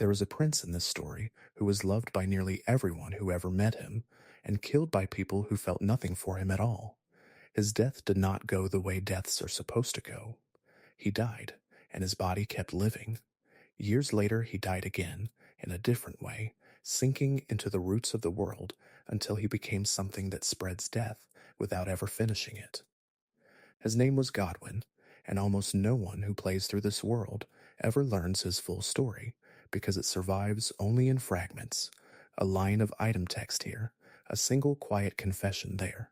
There was a prince in this story who was loved by nearly everyone who ever met him, and killed by people who felt nothing for him at all. His death did not go the way deaths are supposed to go. He died, and his body kept living. Years later, he died again, in a different way, sinking into the roots of the world until he became something that spreads death without ever finishing it. His name was Godwyn, and almost no one who plays through this world ever learns his full story, because it survives only in fragments. A line of item text here, a single quiet confession there.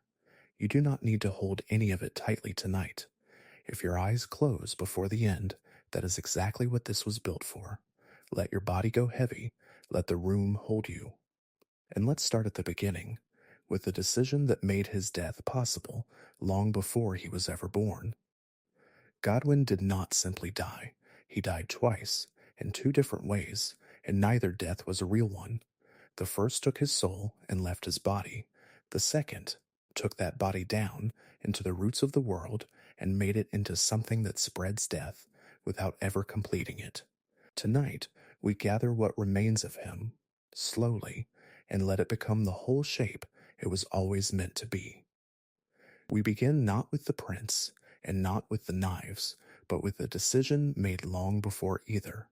You do not need to hold any of it tightly tonight. If your eyes close before the end, that is exactly what this was built for. Let your body go heavy, let the room hold you. And let's start at the beginning, with the decision that made his death possible long before he was ever born. Godwyn did not simply die. He died twice, in two different ways, and neither death was a real one. The first took his soul and left his body. The second took that body down into the roots of the world and made it into something that spreads death without ever completing it. Tonight, we gather what remains of him, slowly, and let it become the whole shape it was always meant to be. We begin not with the prince, and not with the knives, but with a decision made long before either,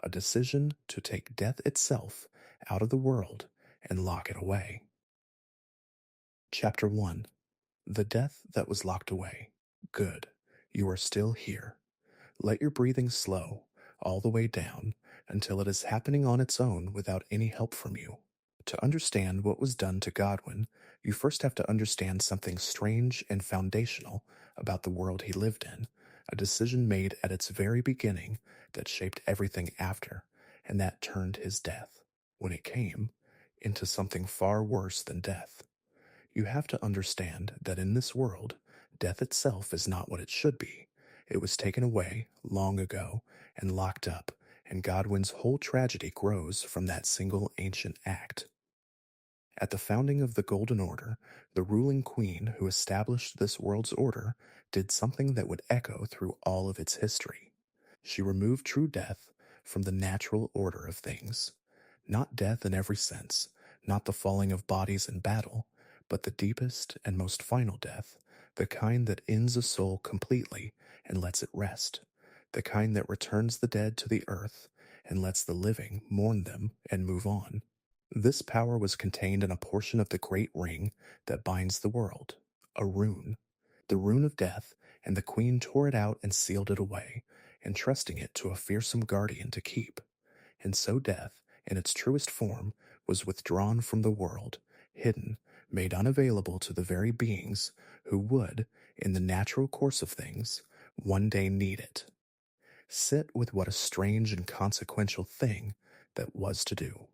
a decision to take death itself out of the world and lock it away. Chapter 1. The Death That Was Locked Away. Good. You are still here. Let your breathing slow, all the way down, until it is happening on its own without any help from you. To understand what was done to Godwyn, you first have to understand something strange and foundational about the world he lived in, a decision made at its very beginning that shaped everything after, and that turned his death, when it came, into something far worse than death. You have to understand that in this world, death itself is not what it should be. It was taken away long ago and locked up, and Godwyn's whole tragedy grows from that single ancient act. At the founding of the Golden Order, the ruling queen who established this world's order did something that would echo through all of its history. She removed true death from the natural order of things. Not death in every sense, not the falling of bodies in battle, but the deepest and most final death, the kind that ends a soul completely and lets it rest, the kind that returns the dead to the earth and lets the living mourn them and move on. This power was contained in a portion of the great ring that binds the world, a rune, the rune of death, and the queen tore it out and sealed it away, entrusting it to a fearsome guardian to keep. And so death, in its truest form, was withdrawn from the world, hidden, made unavailable to the very beings who would, in the natural course of things, one day need it. Sit with what a strange and consequential thing that was to do.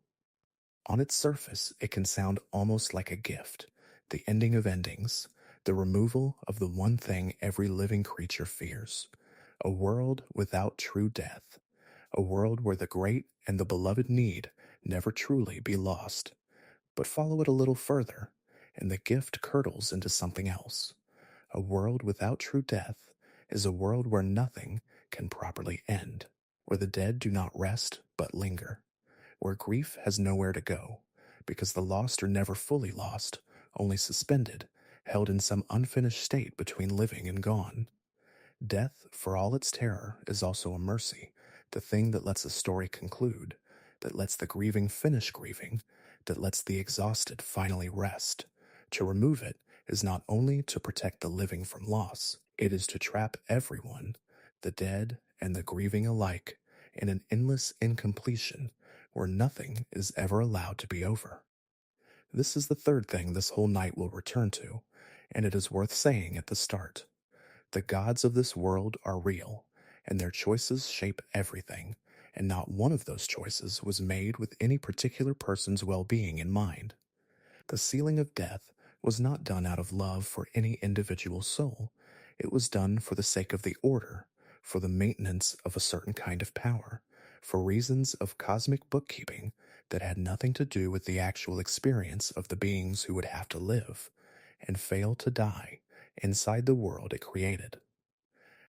On its surface, it can sound almost like a gift, the ending of endings, the removal of the one thing every living creature fears, a world without true death, a world where the great and the beloved need never truly be lost. But follow it a little further, and the gift curdles into something else. A world without true death is a world where nothing can properly end, where the dead do not rest but linger, where grief has nowhere to go, because the lost are never fully lost, only suspended, held in some unfinished state between living and gone. Death, for all its terror, is also a mercy, the thing that lets a story conclude, that lets the grieving finish grieving, that lets the exhausted finally rest. To remove it is not only to protect the living from loss, it is to trap everyone, the dead and the grieving alike, in an endless incompletion where nothing is ever allowed to be over. This is the third thing this whole night will return to, and it is worth saying at the start. The gods of this world are real, and their choices shape everything, and not one of those choices was made with any particular person's well-being in mind. The sealing of death was not done out of love for any individual soul. It was done for the sake of the order, for the maintenance of a certain kind of power, for reasons of cosmic bookkeeping that had nothing to do with the actual experience of the beings who would have to live and fail to die inside the world it created.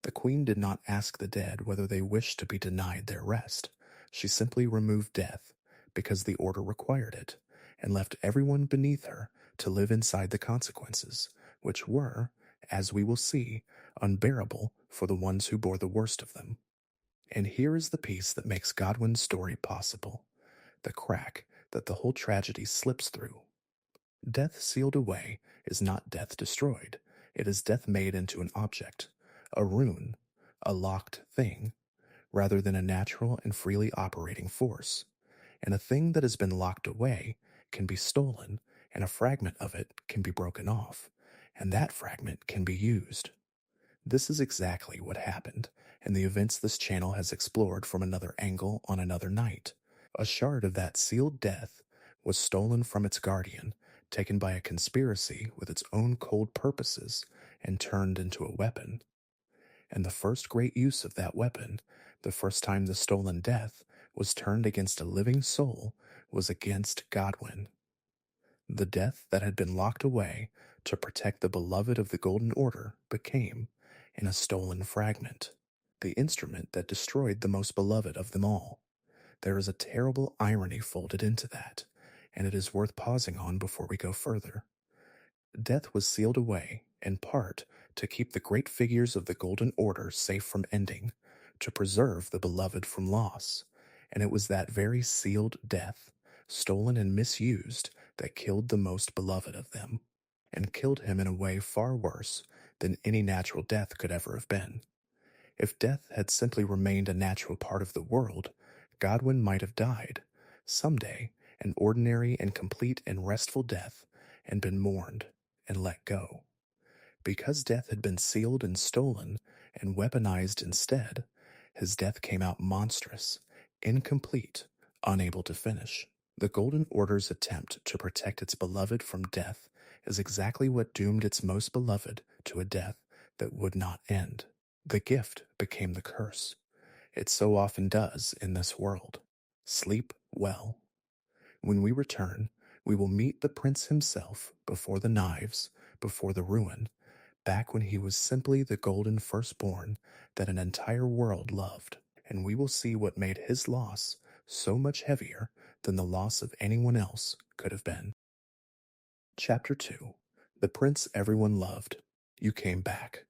The queen did not ask the dead whether they wished to be denied their rest, She simply removed death because the order required it, and left everyone beneath her to live inside the consequences, which were, as we will see, unbearable for the ones who bore the worst of them. And here is the piece that makes Godwin's story possible, the crack that the whole tragedy slips through. Death sealed away is not death destroyed, it is death made into an object, a rune, a locked thing, rather than a natural and freely operating force. And a thing that has been locked away can be stolen, and a fragment of it can be broken off, and that fragment can be used. This is exactly what happened, and the events this channel has explored from another angle on another night. A shard of that sealed death was stolen from its guardian, taken by a conspiracy with its own cold purposes, and turned into a weapon. And the first great use of that weapon, the first time the stolen death was turned against a living soul, was against Godwyn. The death that had been locked away to protect the beloved of the Golden Order became, in a stolen fragment, the instrument that destroyed the most beloved of them all. There is a terrible irony folded into that, and it is worth pausing on before we go further. Death was sealed away, in part, to keep the great figures of the Golden Order safe from ending, to preserve the beloved from loss, and it was that very sealed death, stolen and misused, that killed the most beloved of them, and killed him in a way far worse than any natural death could ever have been. If death had simply remained a natural part of the world, Godwyn might have died, someday, an ordinary and complete and restful death, and been mourned and let go. Because death had been sealed and stolen and weaponized instead, his death came out monstrous, incomplete, unable to finish. The Golden Order's attempt to protect its beloved from death is exactly what doomed its most beloved to a death that would not end. The gift became the curse. It so often does in this world. Sleep well. When we return, we will meet the prince himself before the knives, before the ruin, back when he was simply the golden firstborn that an entire world loved, and we will see what made his loss so much heavier than the loss of anyone else could have been. Chapter 2. The Prince Everyone Loved. You came back.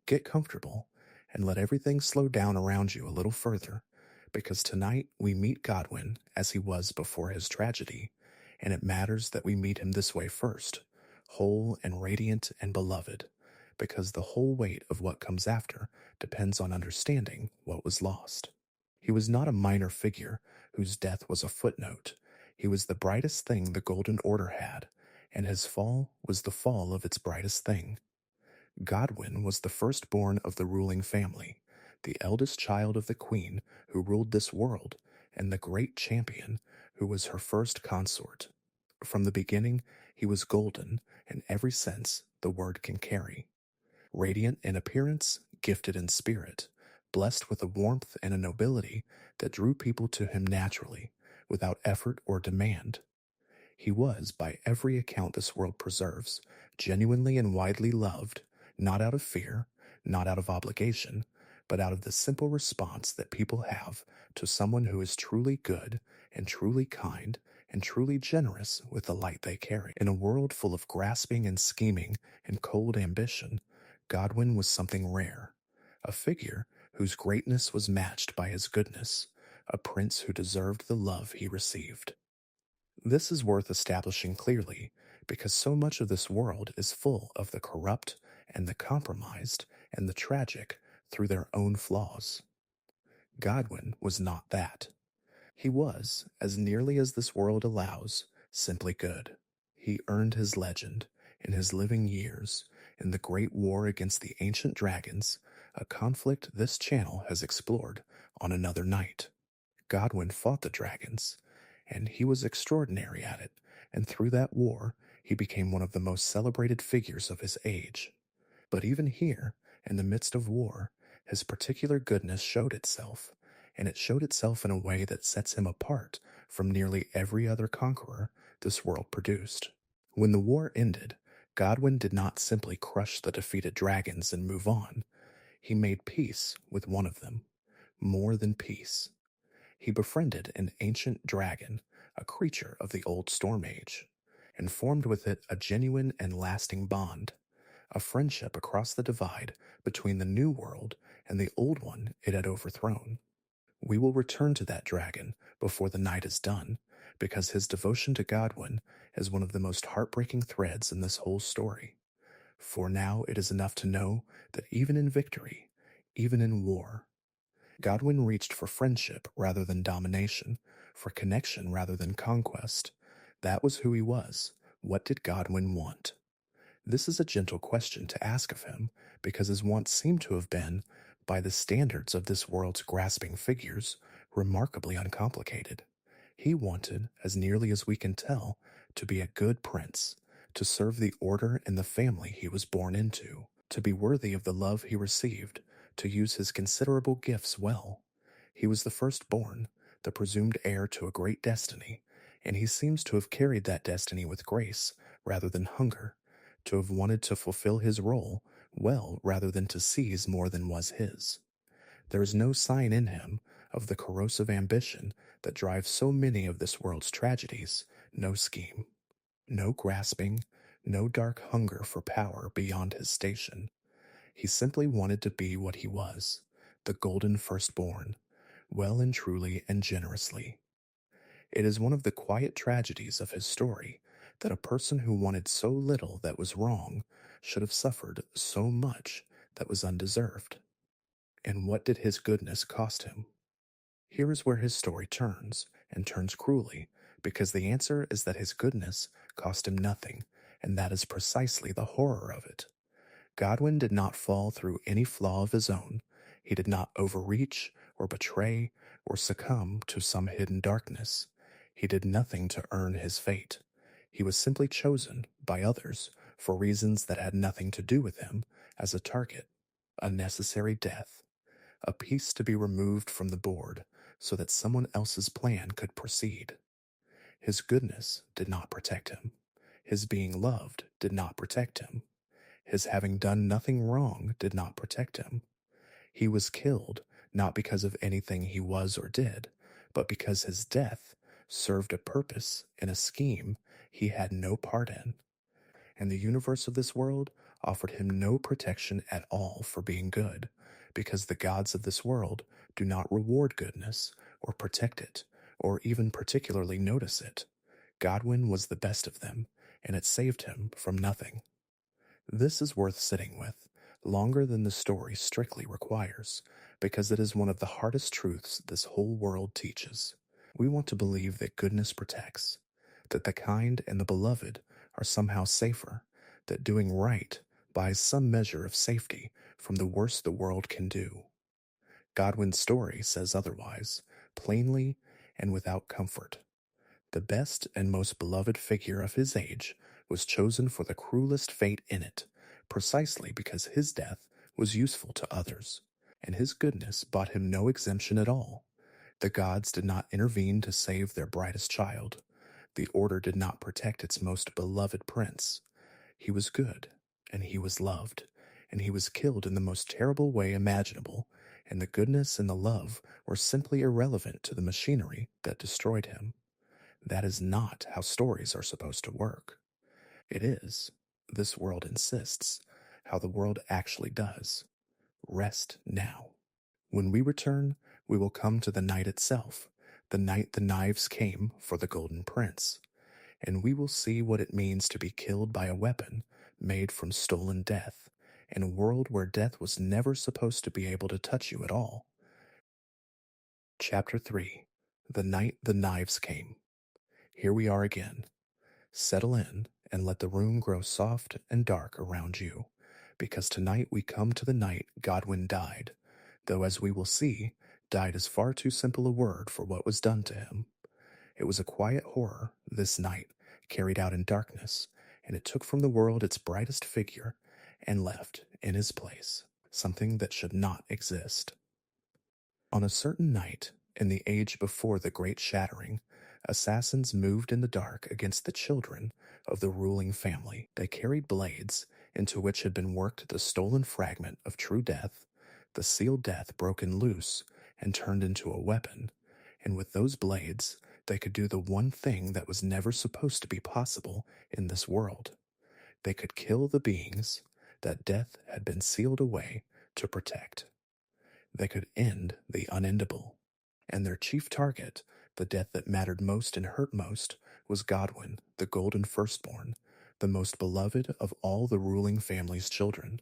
Get comfortable and let everything slow down around you a little further, because tonight we meet Godwyn as he was before his tragedy, and it matters that we meet him this way first, whole and radiant and beloved, because the whole weight of what comes after depends on understanding what was lost. He was not a minor figure whose death was a footnote. He was the brightest thing the Golden Order had, and his fall was the fall of its brightest thing. Godwyn was the firstborn of the ruling family, the eldest child of the queen who ruled this world, and the great champion who was her first consort. From the beginning, he was golden in every sense the word can carry. Radiant in appearance, gifted in spirit, blessed with a warmth and a nobility that drew people to him naturally, without effort or demand. He was, by every account this world preserves, genuinely and widely loved, not out of fear, not out of obligation, but out of the simple response that people have to someone who is truly good and truly kind and truly generous with the light they carry. In a world full of grasping and scheming and cold ambition, Godwyn was something rare, a figure whose greatness was matched by his goodness, a prince who deserved the love he received. This is worth establishing clearly, because so much of this world is full of the corrupt and the compromised and the tragic through their own flaws. Godwyn was not that. He was, as nearly as this world allows, simply good. He earned his legend in his living years in the great war against the ancient dragons, a conflict this channel has explored on another night. Godwyn fought the dragons, and he was extraordinary at it, and through that war he became one of the most celebrated figures of his age. But even here, in the midst of war, his particular goodness showed itself, and it showed itself in a way that sets him apart from nearly every other conqueror this world produced. When the war ended, Godwyn did not simply crush the defeated dragons and move on. He made peace with one of them. More than peace. He befriended an ancient dragon, a creature of the old Storm Age, and formed with it a genuine and lasting bond, a friendship across the divide between the new world and the old one it had overthrown. We will return to that dragon before the night is done, because his devotion to Godwyn is one of the most heartbreaking threads in this whole story. For now it is enough to know that even in victory, even in war, Godwyn reached for friendship rather than domination, for connection rather than conquest. That was who he was. What did Godwyn want? This is a gentle question to ask of him, because his wants seem to have been, by the standards of this world's grasping figures, remarkably uncomplicated. He wanted, as nearly as we can tell, to be a good prince, to serve the order and the family he was born into, to be worthy of the love he received, to use his considerable gifts well. He was the firstborn, the presumed heir to a great destiny, and he seems to have carried that destiny with grace rather than hunger, to have wanted to fulfill his role well rather than to seize more than was his. There is no sign in him of the corrosive ambition that drives so many of this world's tragedies, no scheme, no grasping, no dark hunger for power beyond his station. He simply wanted to be what he was, the golden firstborn, well and truly and generously. It is one of the quiet tragedies of his story that a person who wanted so little that was wrong should have suffered so much that was undeserved. And what did his goodness cost him? Here is where his story turns, and turns cruelly, because the answer is that his goodness cost him nothing, and that is precisely the horror of it. Godwyn did not fall through any flaw of his own. He did not overreach, or betray, or succumb to some hidden darkness. He did nothing to earn his fate. He was simply chosen by others for reasons that had nothing to do with him as a target, a necessary death, a piece to be removed from the board so that someone else's plan could proceed. His goodness did not protect him. His being loved did not protect him. His having done nothing wrong did not protect him. He was killed not because of anything he was or did, but because his death served a purpose in a scheme he had no part in. And the universe of this world offered him no protection at all for being good, because the gods of this world do not reward goodness, or protect it, or even particularly notice it. Godwyn was the best of them, and it saved him from nothing. This is worth sitting with, longer than the story strictly requires, because it is one of the hardest truths this whole world teaches. We want to believe that goodness protects, that the kind and the beloved are somehow safer, that doing right buys some measure of safety from the worst the world can do. Godwyn's story says otherwise, plainly and without comfort. The best and most beloved figure of his age was chosen for the cruelest fate in it, precisely because his death was useful to others, and his goodness bought him no exemption at all. The gods did not intervene to save their brightest child. The order did not protect its most beloved prince. He was good, and he was loved, and he was killed in the most terrible way imaginable, and the goodness and the love were simply irrelevant to the machinery that destroyed him. That is not how stories are supposed to work. It is, this world insists, how the world actually does. Rest now. When we return, we will come to the night itself, the night the knives came for the Golden Prince, and we will see what it means to be killed by a weapon made from stolen death, in a world where death was never supposed to be able to touch you at all. Chapter 3. The Night the Knives Came. Here we are again. Settle in and let the room grow soft and dark around you, because tonight we come to the night Godwyn died, though as we will see, died is far too simple a word for what was done to him. It was a quiet horror, this night, carried out in darkness, and it took from the world its brightest figure and left, in his place, something that should not exist. On a certain night, in the age before the Great Shattering, assassins moved in the dark against the children of the ruling family. They carried blades, into which had been worked the stolen fragment of true death, the sealed death broken loose and turned into a weapon, And with those blades, they could do the one thing that was never supposed to be possible in this world. They could kill the beings that death had been sealed away to protect. They could end the unendable. And their chief target, the death that mattered most and hurt most, was Godwyn, the golden firstborn, the most beloved of all the ruling family's children.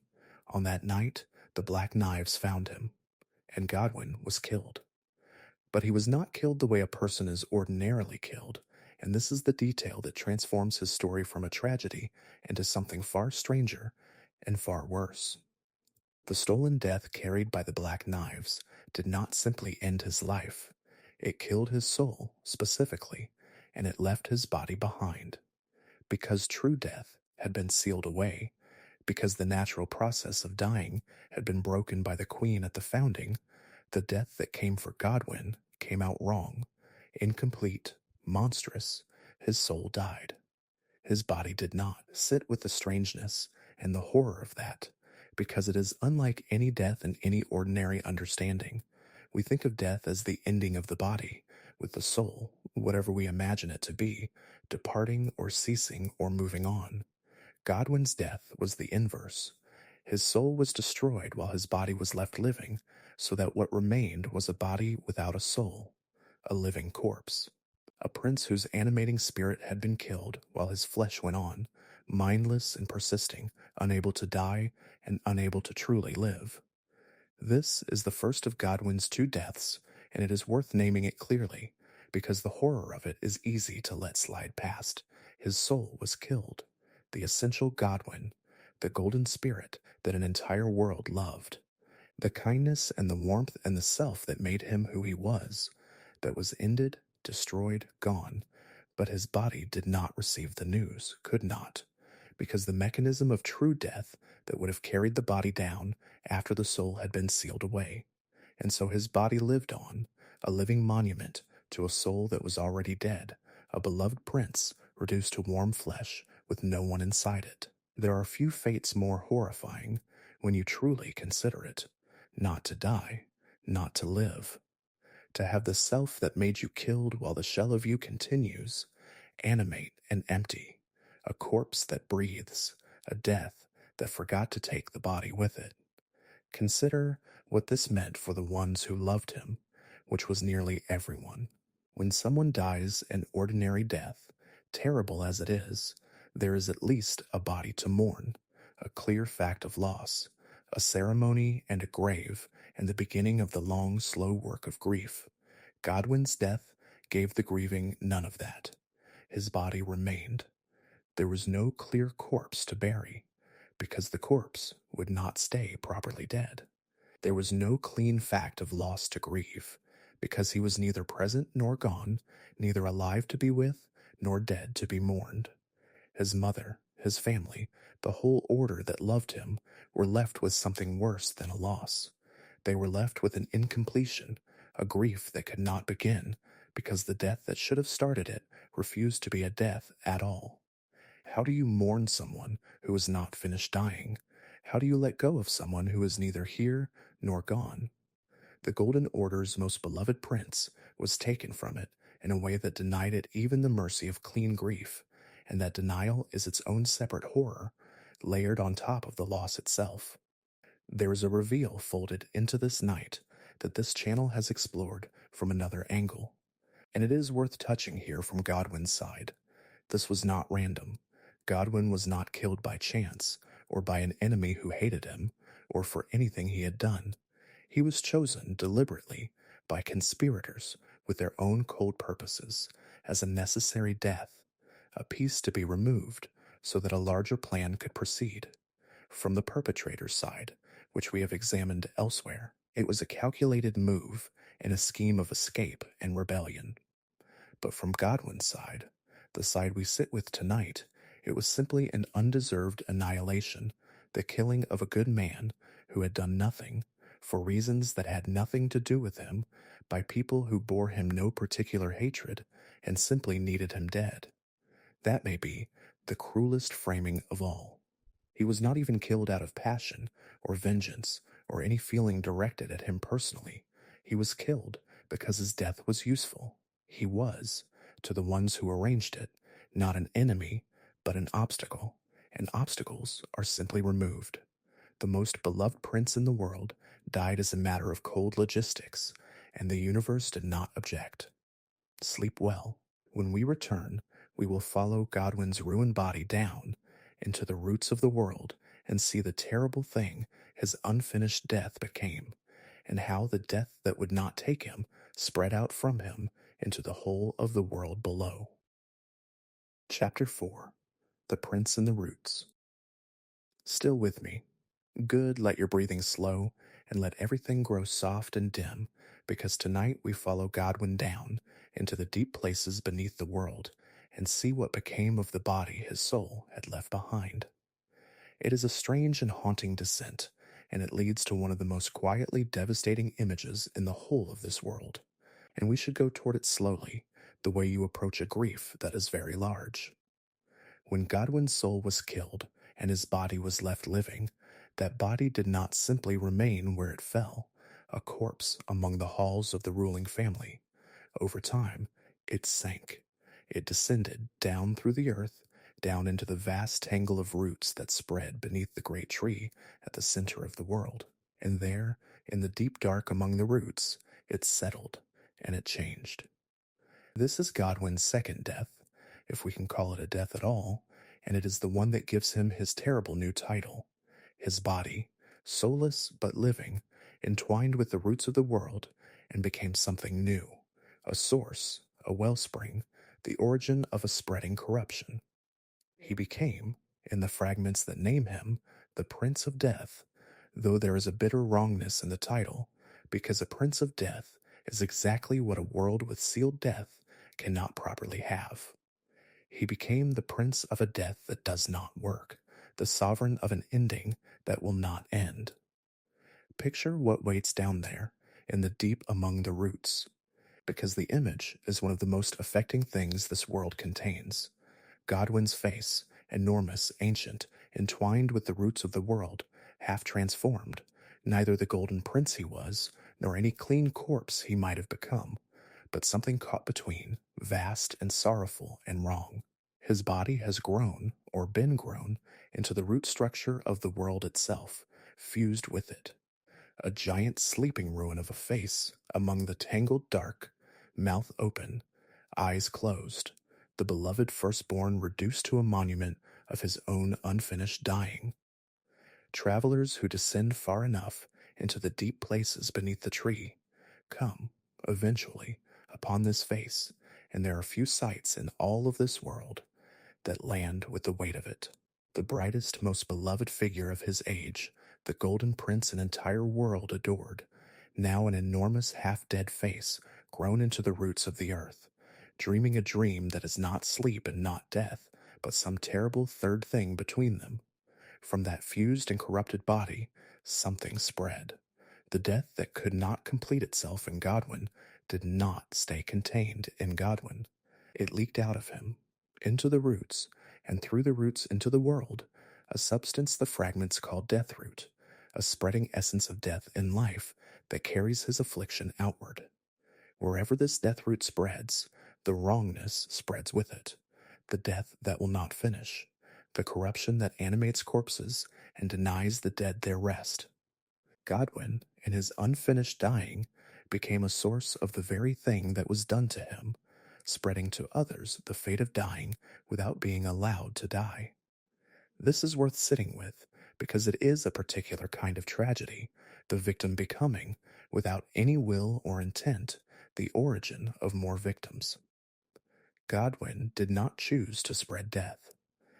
On that night, the black knives found him, and Godwyn was killed. But he was not killed the way a person is ordinarily killed, and this is the detail that transforms his story from a tragedy into something far stranger and far worse. The stolen death carried by the black knives did not simply end his life. It killed his soul, specifically, and it left his body behind. Because true death had been sealed away, because the natural process of dying had been broken by the Queen at the founding, the death that came for Godwyn came out wrong, incomplete, monstrous. His soul died. His body did not. Sit with the strangeness and the horror of that, because it is unlike any death in any ordinary understanding. We think of death as the ending of the body, with the soul, whatever we imagine it to be, departing or ceasing or moving on. Godwyn's death was the inverse. His soul was destroyed while his body was left living, so that what remained was a body without a soul, a living corpse. A prince whose animating spirit had been killed while his flesh went on, mindless and persisting, unable to die and unable to truly live. This is the first of Godwyn's two deaths, and it is worth naming it clearly, because the horror of it is easy to let slide past. His soul was killed, the essential Godwyn, the golden spirit that an entire world loved, the kindness and the warmth and the self that made him who he was, that was ended, destroyed, gone. But his body did not receive the news, could not, because the mechanism of true death that would have carried the body down after the soul had been sealed away. And so his body lived on, a living monument to a soul that was already dead, a beloved prince reduced to warm flesh with no one inside it. There are few fates more horrifying when you truly consider it. Not to die, not to live. To have the self that made you killed while the shell of you continues, animate and empty, a corpse that breathes, a death that forgot to take the body with it. Consider what this meant for the ones who loved him, which was nearly everyone. When someone dies an ordinary death, terrible as it is, there is at least a body to mourn, a clear fact of loss, a ceremony and a grave, and the beginning of the long, slow work of grief. Godwyn's death gave the grieving none of that. His body remained. There was no clear corpse to bury, because the corpse would not stay properly dead. There was no clean fact of loss to grieve, because he was neither present nor gone, neither alive to be with, nor dead to be mourned. His mother, his family, the whole order that loved him, were left with something worse than a loss. They were left with an incompletion, a grief that could not begin, because the death that should have started it refused to be a death at all. How do you mourn someone who is not finished dying? How do you let go of someone who is neither here nor gone? The Golden Order's most beloved prince was taken from it in a way that denied it even the mercy of clean grief, and that denial is its own separate horror, layered on top of the loss itself. There is a reveal folded into this night that this channel has explored from another angle, and it is worth touching here from Godwyn's side. This was not random. Godwyn was not killed by chance, or by an enemy who hated him, or for anything he had done. He was chosen deliberately by conspirators with their own cold purposes as a necessary death, a piece to be removed so that a larger plan could proceed. From the perpetrator's side, which we have examined elsewhere, it was a calculated move and a scheme of escape and rebellion. But from Godwyn's side, the side we sit with tonight, it was simply an undeserved annihilation, the killing of a good man who had done nothing, for reasons that had nothing to do with him, by people who bore him no particular hatred and simply needed him dead. That may be the cruelest framing of all. He was not even killed out of passion or vengeance or any feeling directed at him personally. He was killed because his death was useful. He was, to the ones who arranged it, not an enemy, but an obstacle, and obstacles are simply removed. The most beloved prince in the world died as a matter of cold logistics, and the universe did not object. Sleep well. When we return, we will follow Godwyn's ruined body down into the roots of the world and see the terrible thing his unfinished death became, and how the death that would not take him spread out from him into the whole of the world below. Chapter 4. The Prince and the Roots. Still with me. Good, let your breathing slow, and let everything grow soft and dim, because tonight we follow Godwyn down into the deep places beneath the world, and see what became of the body his soul had left behind. It is a strange and haunting descent, and it leads to one of the most quietly devastating images in the whole of this world, and we should go toward it slowly, the way you approach a grief that is very large. When Godwyn's soul was killed, and his body was left living, that body did not simply remain where it fell, a corpse among the halls of the ruling family. Over time, it sank. It descended down through the earth, down into the vast tangle of roots that spread beneath the great tree at the center of the world. And there, in the deep dark among the roots, it settled, and it changed. This is Godwyn's second death, if we can call it a death at all, and it is the one that gives him his terrible new title. His body, soulless but living, entwined with the roots of the world and became something new, a source, a wellspring, the origin of a spreading corruption. He became, in the fragments that name him, the Prince of Death, though there is a bitter wrongness in the title, because a Prince of Death is exactly what a world with sealed death cannot properly have. He became the prince of a death that does not work, the sovereign of an ending that will not end. Picture what waits down there, in the deep among the roots, because the image is one of the most affecting things this world contains. Godwyn's face, enormous, ancient, entwined with the roots of the world, half transformed, neither the golden prince he was, nor any clean corpse he might have become, but something caught between, vast and sorrowful and wrong. His body has grown, or been grown, into the root structure of the world itself, fused with it. A giant sleeping ruin of a face among the tangled dark, mouth open, eyes closed, the beloved firstborn reduced to a monument of his own unfinished dying. Travelers who descend far enough into the deep places beneath the tree come, eventually, upon this face, and there are few sights in all of this world that land with the weight of it. The brightest, most beloved figure of his age, the golden prince an entire world adored, now an enormous half-dead face grown into the roots of the earth, dreaming a dream that is not sleep and not death, but some terrible third thing between them. From that fused and corrupted body, something spread. The death that could not complete itself in Godwyn did not stay contained in Godwyn. It leaked out of him, into the roots, and through the roots into the world, a substance the fragments call death root, a spreading essence of death in life that carries his affliction outward. Wherever this death root spreads, the wrongness spreads with it, the death that will not finish, the corruption that animates corpses and denies the dead their rest. Godwyn, in his unfinished dying, became a source of the very thing that was done to him, spreading to others the fate of dying without being allowed to die. This is worth sitting with, because it is a particular kind of tragedy, the victim becoming, without any will or intent, the origin of more victims. Godwyn did not choose to spread death.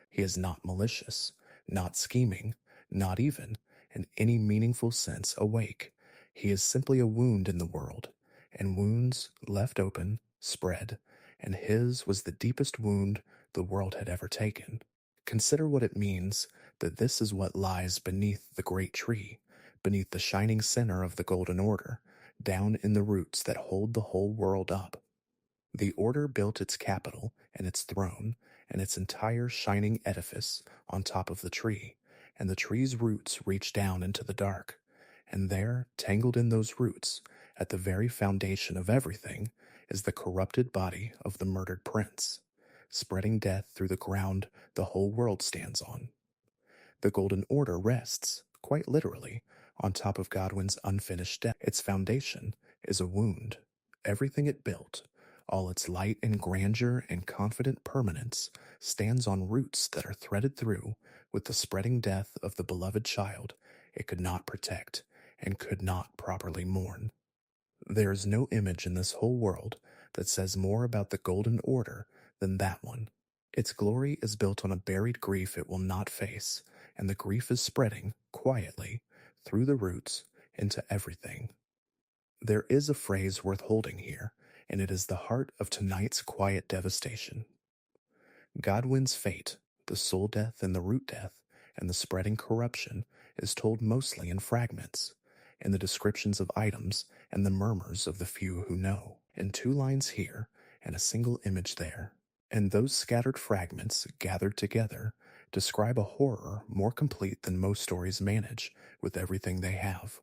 He is not malicious, not scheming, not even, in any meaningful sense, awake. He is simply a wound in the world, and wounds, left open, spread, and his was the deepest wound the world had ever taken. Consider what it means that this is what lies beneath the great tree, beneath the shining center of the golden order, down in the roots that hold the whole world up. The order built its capital and its throne and its entire shining edifice on top of the tree, and the tree's roots reach down into the dark, and there, tangled in those roots, At the very foundation of everything is the corrupted body of the murdered prince, spreading death through the ground the whole world stands on. The Golden Order rests, quite literally, on top of Godwyn's unfinished death. Its foundation is a wound. Everything it built, all its light and grandeur and confident permanence, stands on roots that are threaded through with the spreading death of the beloved child it could not protect and could not properly mourn. There is no image in this whole world that says more about the Golden Order than that one. Its glory is built on a buried grief it will not face, and the grief is spreading, quietly, through the roots, into everything. There is a phrase worth holding here, and it is the heart of tonight's quiet devastation. Godwyn's fate, the soul death and the root death, and the spreading corruption, is told mostly in fragments, in the descriptions of items and the murmurs of the few who know, in 2 lines here and a single image there. And those scattered fragments, gathered together, describe a horror more complete than most stories manage with everything they have.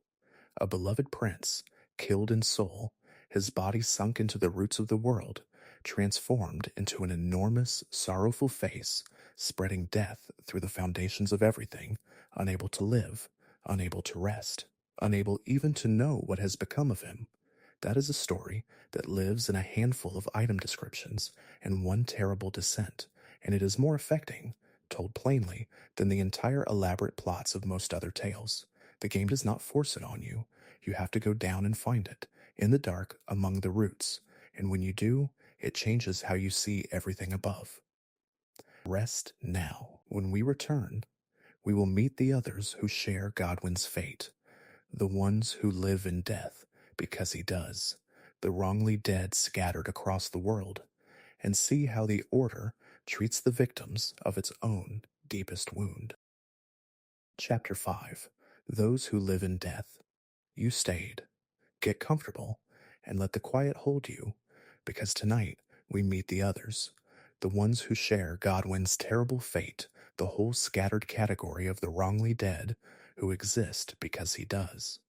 A beloved prince, killed in soul, his body sunk into the roots of the world, transformed into an enormous, sorrowful face, spreading death through the foundations of everything, unable to live, unable to rest, unable even to know what has become of him. That is a story that lives in a handful of item descriptions and one terrible descent, and it is more affecting, told plainly, than the entire elaborate plots of most other tales. The game does not force it on you. You have to go down and find it, in the dark, among the roots, and when you do, it changes how you see everything above. Rest now. When we return, we will meet the others who share Godwyn's fate, the ones who live in death because he does, the wrongly dead scattered across the world, and see how the Order treats the victims of its own deepest wound. Chapter 5. Those Who Live in Death. You stayed. Get comfortable, and let the quiet hold you, because tonight we meet the others, the ones who share Godwyn's terrible fate, the whole scattered category of the wrongly dead who exist because he does.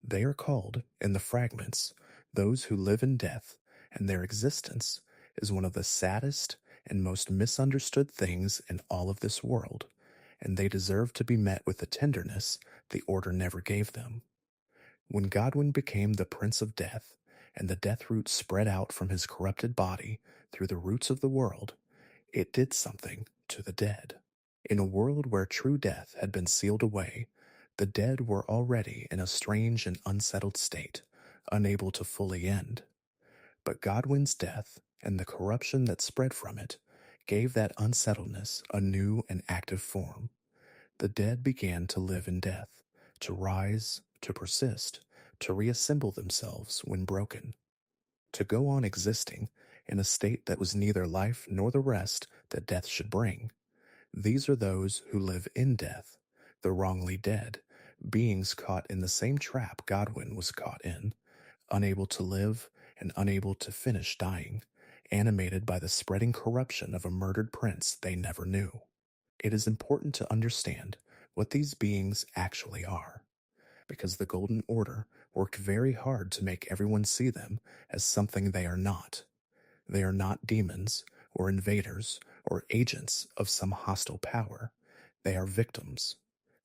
They are called, in the fragments, those who live in death, and their existence is one of the saddest and most misunderstood things in all of this world, and they deserve to be met with the tenderness the Order never gave them. When Godwyn became the Prince of Death, and the death root spread out from his corrupted body through the roots of the world, it did something to the dead. In a world where true death had been sealed away, the dead were already in a strange and unsettled state, unable to fully end. But Godwyn's death, and the corruption that spread from it, gave that unsettledness a new and active form. The dead began to live in death, to rise, to persist, to reassemble themselves when broken, to go on existing in a state that was neither life nor the rest that death should bring. These are those who live in death, the wrongly dead, beings caught in the same trap Godwyn was caught in, unable to live and unable to finish dying, animated by the spreading corruption of a murdered prince they never knew. It is important to understand what these beings actually are, because the Golden Order worked very hard to make everyone see them as something they are not. They are not demons or invaders or agents of some hostile power. They are victims.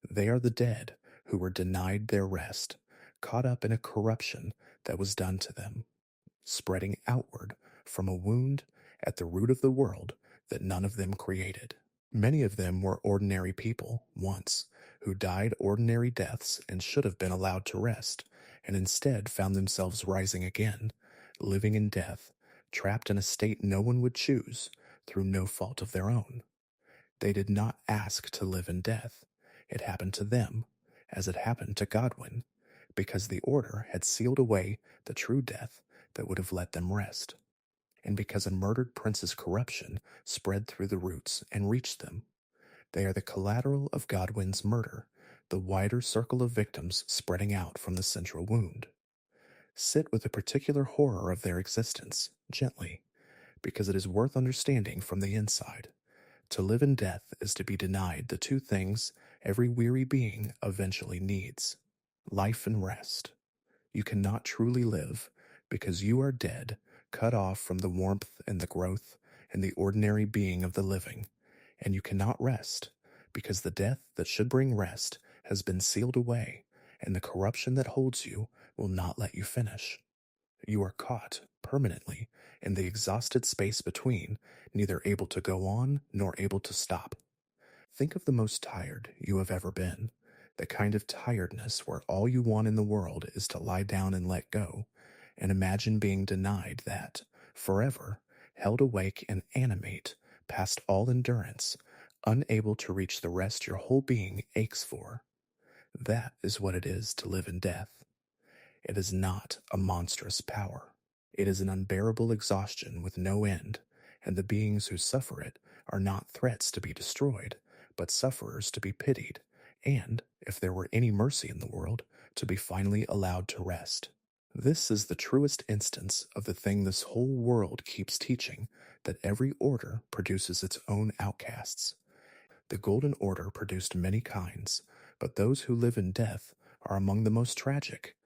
They are the dead who were denied their rest, caught up in a corruption that was done to them, spreading outward from a wound at the root of the world that none of them created. Many of them were ordinary people once, who died ordinary deaths and should have been allowed to rest, and instead found themselves rising again, living in death, trapped in a state no one would choose, through no fault of their own. They did not ask to live in death. It happened to them, as it happened to Godwyn, because the Order had sealed away the true death that would have let them rest, and because a murdered prince's corruption spread through the roots and reached them. They are the collateral of Godwyn's murder, the wider circle of victims spreading out from the central wound. Sit with the particular horror of their existence, gently, because it is worth understanding from the inside. To live in death is to be denied the 2 things every weary being eventually needs: life and rest. You cannot truly live because you are dead, cut off from the warmth and the growth and the ordinary being of the living. And you cannot rest because the death that should bring rest has been sealed away, and the corruption that holds you will not let you finish. You are caught permanently in the exhausted space between, neither able to go on nor able to stop. Think of the most tired you have ever been, the kind of tiredness where all you want in the world is to lie down and let go, and imagine being denied that, forever, held awake and animate, past all endurance, unable to reach the rest your whole being aches for. That is what it is to live in death. It is not a monstrous power. It is an unbearable exhaustion with no end, and the beings who suffer it are not threats to be destroyed, but sufferers to be pitied, and, if there were any mercy in the world, to be finally allowed to rest. This is the truest instance of the thing this whole world keeps teaching, that every order produces its own outcasts. The Golden Order produced many kinds, but those who live in death are among the most tragic,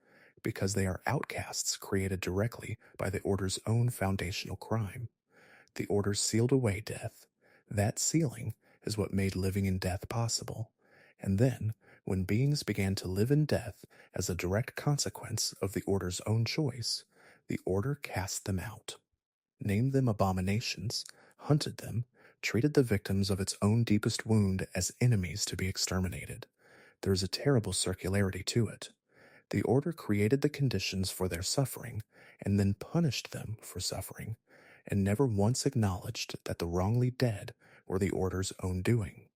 because they are outcasts created directly by the Order's own foundational crime. The Order sealed away death. That sealing is what made living in death possible. And then, when beings began to live in death as a direct consequence of the Order's own choice, the Order cast them out, named them abominations, hunted them, treated the victims of its own deepest wound as enemies to be exterminated. There is a terrible circularity to it. The Order created the conditions for their suffering and then punished them for suffering, and never once acknowledged that the wrongly dead were the Order's own doing,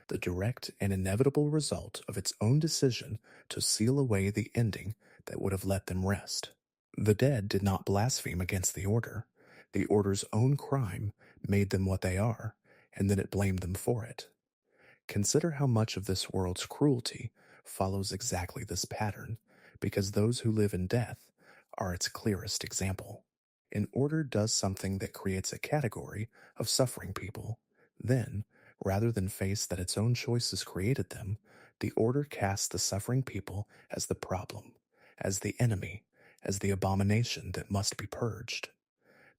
the direct and inevitable result of its own decision to seal away the ending that would have let them rest. The dead did not blaspheme against the Order. The Order's own crime made them what they are, and then it blamed them for it. Consider how much of this world's cruelty follows exactly this pattern, because those who live in death are its clearest example. An order does something that creates a category of suffering people. Then, rather than face that its own choices created them, the order casts the suffering people as the problem, as the enemy, as the abomination that must be purged.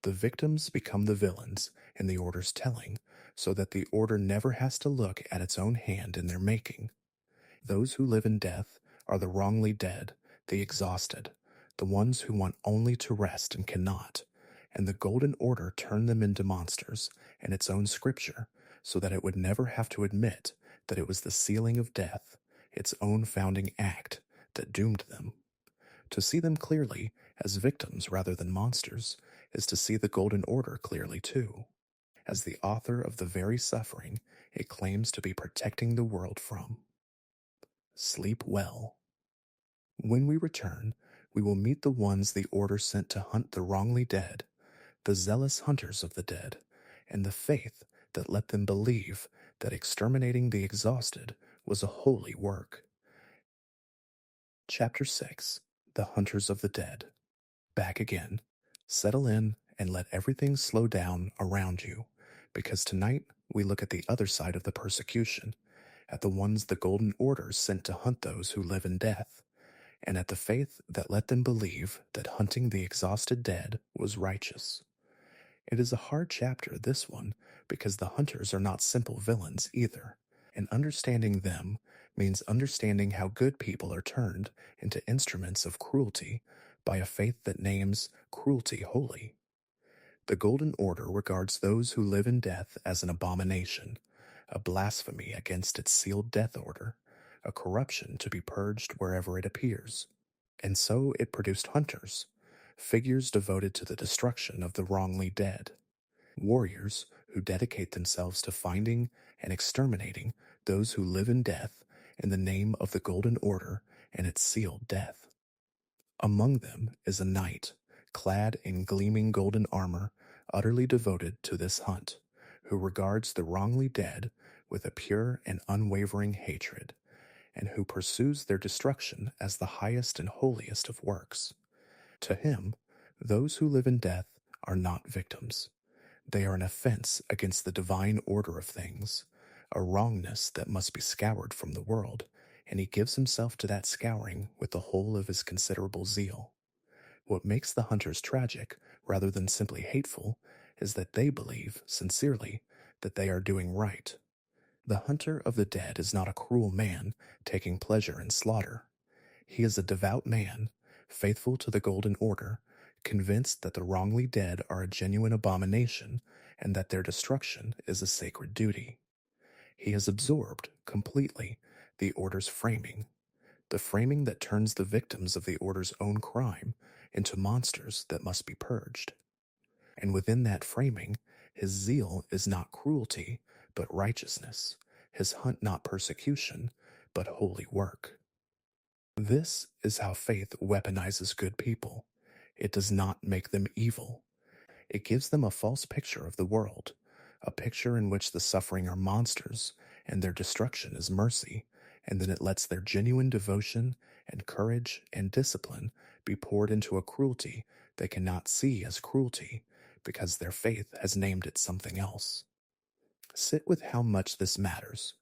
The victims become the villains in the order's telling, so that the order never has to look at its own hand in their making. Those who live in death are the wrongly dead, the exhausted, the ones who want only to rest and cannot, and the Golden Order turned them into monsters in its own scripture, so that it would never have to admit that it was the sealing of death, its own founding act, that doomed them. To see them clearly as victims rather than monsters is to see the Golden Order clearly too, as the author of the very suffering it claims to be protecting the world from. Sleep well. When we return, we will meet the ones the Order sent to hunt the wrongly dead, the zealous hunters of the dead, and the faith that let them believe that exterminating the exhausted was a holy work. Chapter 6. The Hunters of the Dead. Back again. Settle in and let everything slow down around you, because tonight we look at the other side of the persecution, at the ones the Golden Order sent to hunt those who live in death, and at the faith that let them believe that hunting the exhausted dead was righteous. It is a hard chapter, this one, because the hunters are not simple villains either, and understanding them means understanding how good people are turned into instruments of cruelty by a faith that names cruelty holy. The Golden Order regards those who live in death as an abomination, a blasphemy against its sealed death order, a corruption to be purged wherever it appears. And so it produced hunters, figures devoted to the destruction of the wrongly dead, warriors who dedicate themselves to finding and exterminating those who live in death in the name of the Golden Order and its sealed death. Among them is a knight, clad in gleaming golden armor, utterly devoted to this hunt, who regards the wrongly dead with a pure and unwavering hatred, and who pursues their destruction as the highest and holiest of works. To him, those who live in death are not victims. They are an offense against the divine order of things, a wrongness that must be scoured from the world, and he gives himself to that scouring with the whole of his considerable zeal. What makes the hunters tragic, rather than simply hateful, is that they believe, sincerely, that they are doing right. The hunter of the dead is not a cruel man taking pleasure in slaughter. He is a devout man, faithful to the Golden Order, convinced that the wrongly dead are a genuine abomination and that their destruction is a sacred duty. He has absorbed, completely, the Order's framing, the framing that turns the victims of the Order's own crime into monsters that must be purged. And within that framing, his zeal is not cruelty, but righteousness, his hunt not persecution, but holy work. This is how faith weaponizes good people. It does not make them evil. It gives them a false picture of the world, a picture in which the suffering are monsters and their destruction is mercy, and then it lets their genuine devotion and courage and discipline be poured into a cruelty they cannot see as cruelty because their faith has named it something else. Sit with how much this matters,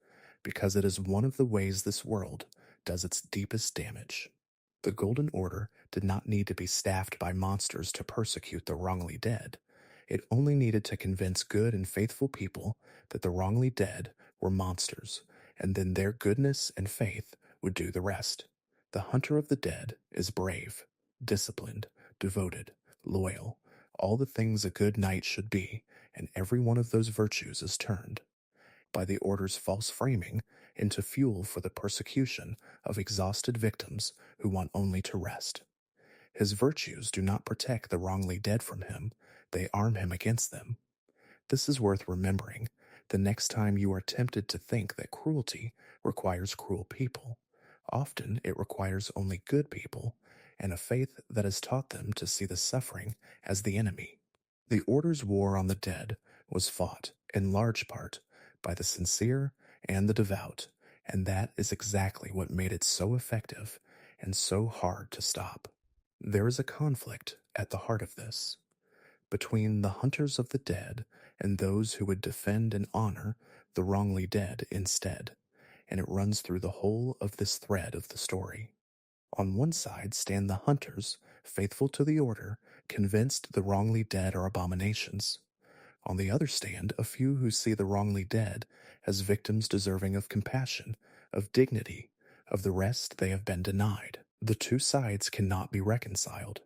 because it is one of the ways this world does its deepest damage. The Golden Order did not need to be staffed by monsters to persecute the wrongly dead. It only needed to convince good and faithful people that the wrongly dead were monsters, and then their goodness and faith would do the rest. The hunter of the dead is brave, disciplined, devoted, loyal, all the things a good knight should be, and every one of those virtues is turned, by the Order's false framing, into fuel for the persecution of exhausted victims who want only to rest. His virtues do not protect the wrongly dead from him, they arm him against them. This is worth remembering the next time you are tempted to think that cruelty requires cruel people. Often it requires only good people, and a faith that has taught them to see the suffering as the enemy. The Order's war on the dead was fought, in large part, by the sincere and the devout, and that is exactly what made it so effective and so hard to stop. There is a conflict at the heart of this, between the hunters of the dead and those who would defend and honor the wrongly dead instead, and it runs through the whole of this thread of the story. On one side stand the hunters, faithful to the Order, convinced the wrongly dead are abominations. On the other stand a few who see the wrongly dead as victims deserving of compassion, of dignity, of the rest they have been denied. The two sides cannot be reconciled,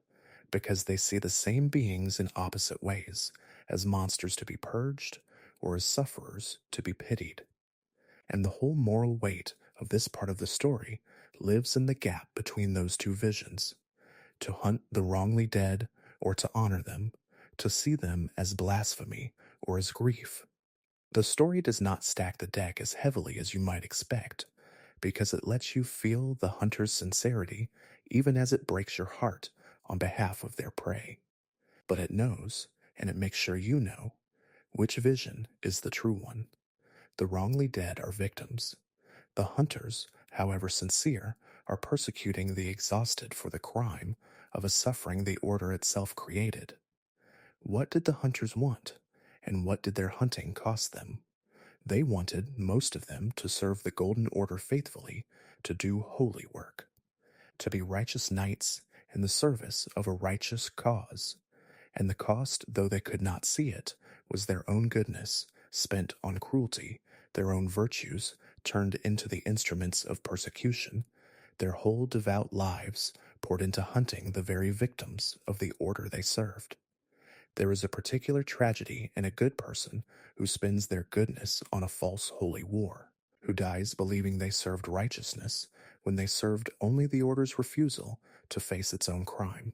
because they see the same beings in opposite ways, as monsters to be purged, or as sufferers to be pitied. And the whole moral weight of this part of the story lives in the gap between those two visions. To hunt the wrongly dead, or to honor them, to see them as blasphemy or as grief. The story does not stack the deck as heavily as you might expect, because it lets you feel the hunter's sincerity even as it breaks your heart on behalf of their prey. But it knows, and it makes sure you know, which vision is the true one. The wrongly dead are victims. The hunters, however sincere, are persecuting the exhausted for the crime of a suffering the Order itself created. What did the hunters want, and what did their hunting cost them? They wanted, most of them, to serve the Golden Order faithfully, to do holy work, to be righteous knights in the service of a righteous cause, and the cost, though they could not see it, was their own goodness, spent on cruelty, their own virtues, turned into the instruments of persecution, their whole devout lives poured into hunting the very victims of the Order they served. There is a particular tragedy in a good person who spends their goodness on a false holy war, who dies believing they served righteousness when they served only the Order's refusal to face its own crime.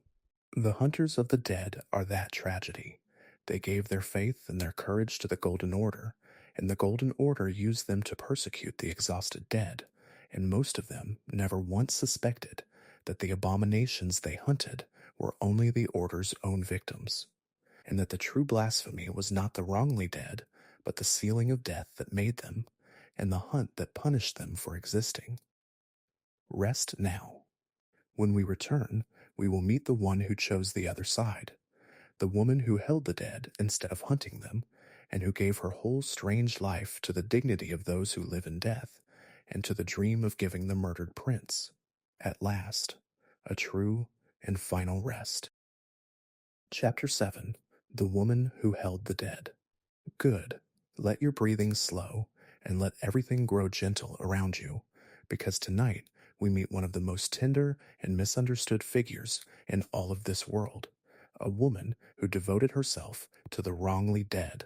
The hunters of the dead are that tragedy. They gave their faith and their courage to the Golden Order, and the Golden Order used them to persecute the exhausted dead, and most of them never once suspected that the abominations they hunted were only the Order's own victims, and that the true blasphemy was not the wrongly dead, but the sealing of death that made them, and the hunt that punished them for existing. Rest now. When we return, we will meet the one who chose the other side, the woman who held the dead instead of hunting them, and who gave her whole strange life to the dignity of those who live in death, and to the dream of giving the murdered prince, at last, a true and final rest. Chapter 7. The Woman Who Held the Dead. Good. Let your breathing slow, and let everything grow gentle around you, because tonight we meet one of the most tender and misunderstood figures in all of this world. A woman who devoted herself to the wrongly dead,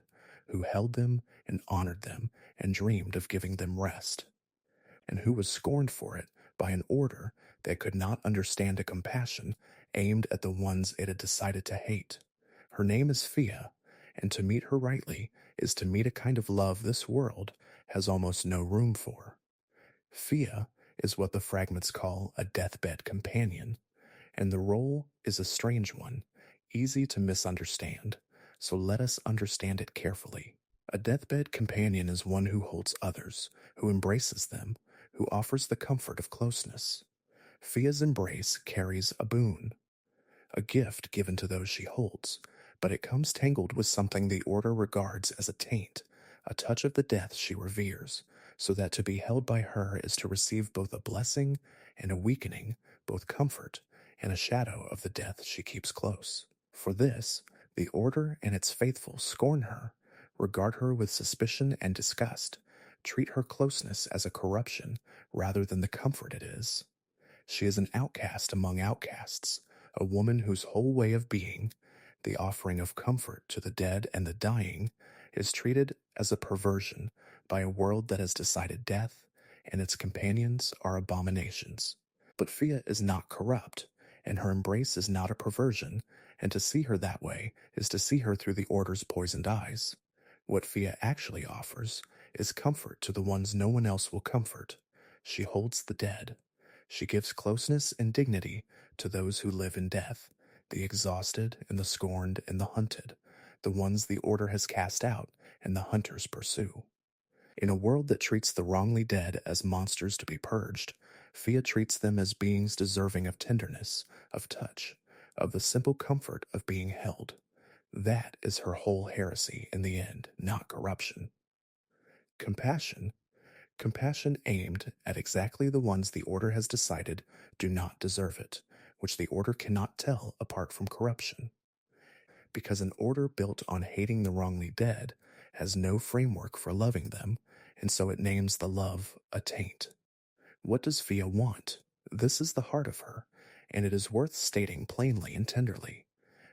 who held them and honored them and dreamed of giving them rest, and who was scorned for it by an order that could not understand a compassion aimed at the ones it had decided to hate. Her name is Fia, and to meet her rightly is to meet a kind of love this world has almost no room for. Fia is what the fragments call a deathbed companion, and the role is a strange one, easy to misunderstand, so let us understand it carefully. A deathbed companion is one who holds others, who embraces them, who offers the comfort of closeness. Fia's embrace carries a boon, a gift given to those she holds, but it comes tangled with something the Order regards as a taint, a touch of the death she reveres, so that to be held by her is to receive both a blessing and a weakening, both comfort and a shadow of the death she keeps close. For this, the Order and its faithful scorn her, regard her with suspicion and disgust, treat her closeness as a corruption rather than the comfort it is. She is an outcast among outcasts, a woman whose whole way of being, the offering of comfort to the dead and the dying, is treated as a perversion by a world that has decided death and its companions are abominations. But Fia is not corrupt, and her embrace is not a perversion, and to see her that way is to see her through the Order's poisoned eyes. What Fia actually offers is comfort to the ones no one else will comfort. She holds the dead. She gives closeness and dignity to those who live in death, the exhausted and the scorned and the hunted, the ones the Order has cast out and the hunters pursue. In a world that treats the wrongly dead as monsters to be purged, Fia treats them as beings deserving of tenderness, of touch, of the simple comfort of being held. That is her whole heresy in the end, not corruption. Compassion. Compassion aimed at exactly the ones the Order has decided do not deserve it, which the Order cannot tell apart from corruption. Because an Order built on hating the wrongly dead has no framework for loving them, and so it names the love a taint. What does Fia want? This is the heart of her, and it is worth stating plainly and tenderly.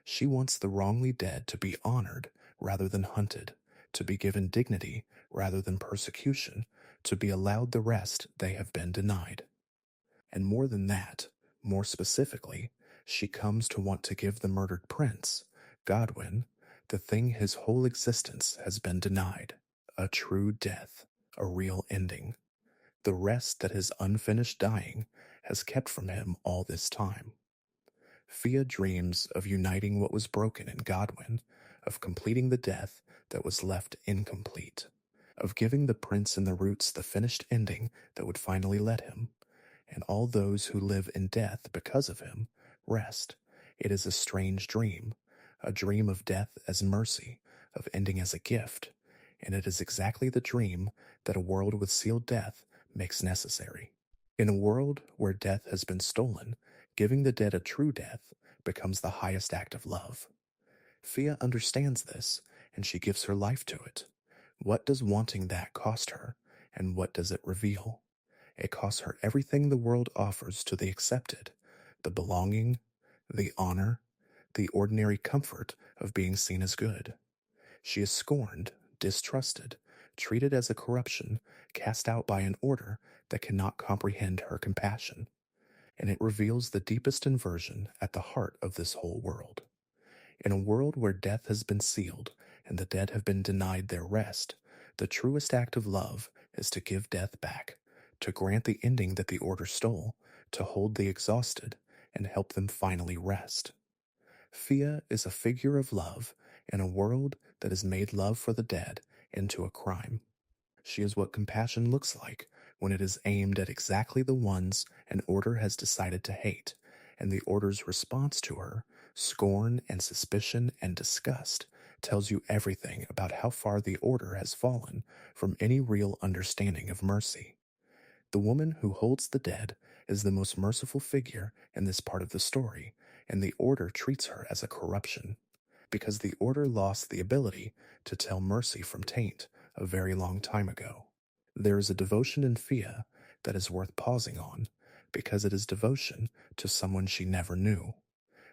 She wants the wrongly dead to be honored rather than hunted, to be given dignity rather than persecution, to be allowed the rest they have been denied. And more than that, more specifically, she comes to want to give the murdered prince, Godwyn, the thing his whole existence has been denied, a true death, a real ending, the rest that his unfinished dying has kept from him all this time. Fia dreams of uniting what was broken in Godwyn, of completing the death that was left incomplete, of giving the prince and the roots the finished ending that would finally let him, and all those who live in death because of him, rest. It is a strange dream, a dream of death as mercy, of ending as a gift, and it is exactly the dream that a world with sealed death makes necessary. In a world where death has been stolen, giving the dead a true death becomes the highest act of love. Fia understands this, and she gives her life to it. What does wanting that cost her, and what does it reveal? It costs her everything the world offers to the accepted, the belonging, the honor, the ordinary comfort of being seen as good. She is scorned, distrusted, treated as a corruption, cast out by an Order that cannot comprehend her compassion, and it reveals the deepest inversion at the heart of this whole world. In a world where death has been sealed and the dead have been denied their rest, the truest act of love is to give death back, to grant the ending that the Order stole, to hold the exhausted, and help them finally rest. Fia is a figure of love in a world that has made love for the dead into a crime. She is what compassion looks like when it is aimed at exactly the ones an Order has decided to hate, and the Order's response to her, scorn and suspicion and disgust, tells you everything about how far the Order has fallen from any real understanding of mercy. The woman who holds the dead is the most merciful figure in this part of the story, and the Order treats her as a corruption, because the Order lost the ability to tell mercy from taint a very long time ago. There is a devotion in Fia that is worth pausing on, because it is devotion to someone she never knew.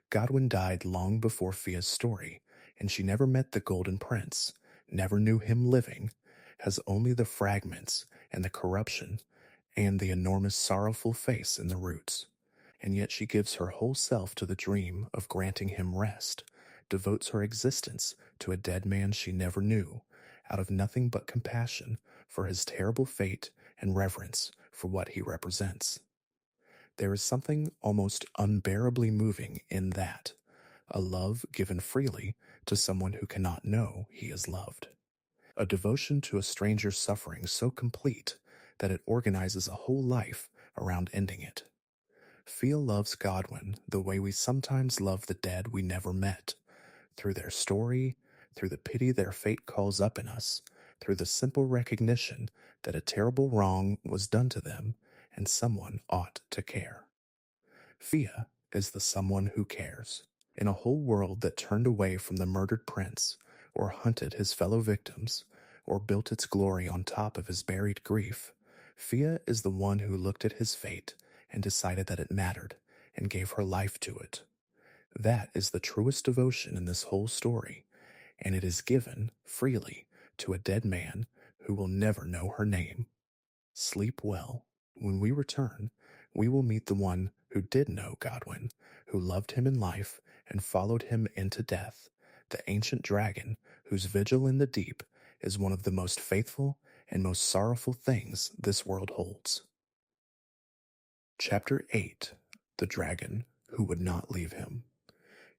Godwyn died long before Fia's story, and she never met the Golden Prince, never knew him living, has only the fragments and the corruption and the enormous sorrowful face in the roots. And yet she gives her whole self to the dream of granting him rest, devotes her existence to a dead man she never knew, out of nothing but compassion for his terrible fate and reverence for what he represents. There is something almost unbearably moving in that, a love given freely to someone who cannot know he is loved. A devotion to a stranger's suffering so complete that it organizes a whole life around ending it. Fia loves Godwyn the way we sometimes love the dead we never met, through their story, through the pity their fate calls up in us, through the simple recognition that a terrible wrong was done to them and someone ought to care. Fia is the someone who cares. In a whole world that turned away from the murdered prince, or hunted his fellow victims, or built its glory on top of his buried grief, Fia is the one who looked at his fate and decided that it mattered and gave her life to it. That is the truest devotion in this whole story, and it is given freely to a dead man who will never know her name. Sleep well. When we return, we will meet the one who did know Godwyn, who loved him in life and followed him into death, the ancient dragon whose vigil in the deep is one of the most faithful and most sorrowful things this world holds. Chapter 8. The Dragon Who Would Not Leave Him.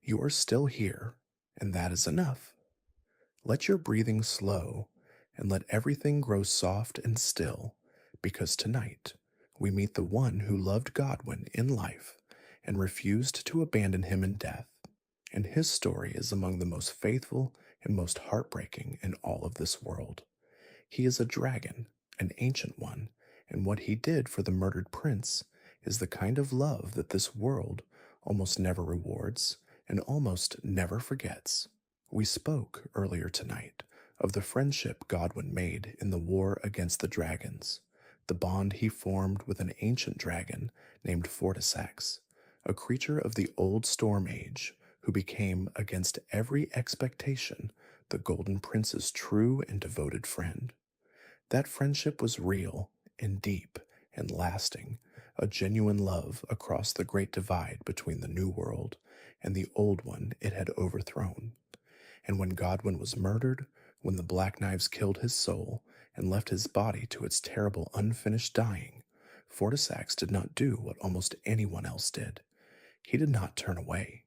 You are still here, and that is enough. Let your breathing slow, and let everything grow soft and still, because tonight we meet the one who loved Godwyn in life and refused to abandon him in death, and his story is among the most faithful and most heartbreaking in all of this world. He is a dragon, an ancient one, and what he did for the murdered prince is the kind of love that this world almost never rewards and almost never forgets. We spoke earlier tonight of the friendship Godwyn made in the war against the dragons, the bond he formed with an ancient dragon named Fortisax, a creature of the old Storm Age who became, against every expectation, the Golden Prince's true and devoted friend. That friendship was real and deep and lasting, a genuine love across the great divide between the New World and the old one it had overthrown. And when Godwyn was murdered, when the Black Knives killed his soul and left his body to its terrible unfinished dying, Fortisax did not do what almost anyone else did. He did not turn away.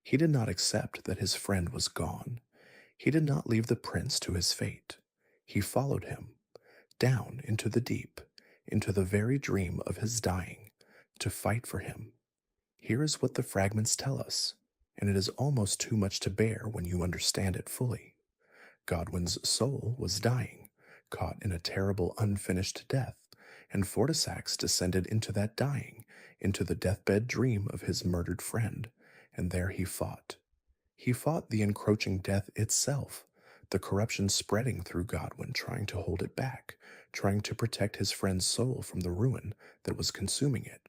He did not accept that his friend was gone. He did not leave the prince to his fate. He followed him, down into the deep, into the very dream of his dying, to fight for him. Here is what the fragments tell us, and it is almost too much to bear when you understand it fully. Godwyn's soul was dying, caught in a terrible unfinished death, and Fortisax descended into that dying, into the deathbed dream of his murdered friend, and there he fought. He fought the encroaching death itself, the corruption spreading through Godwyn, trying to hold it back, trying to protect his friend's soul from the ruin that was consuming it.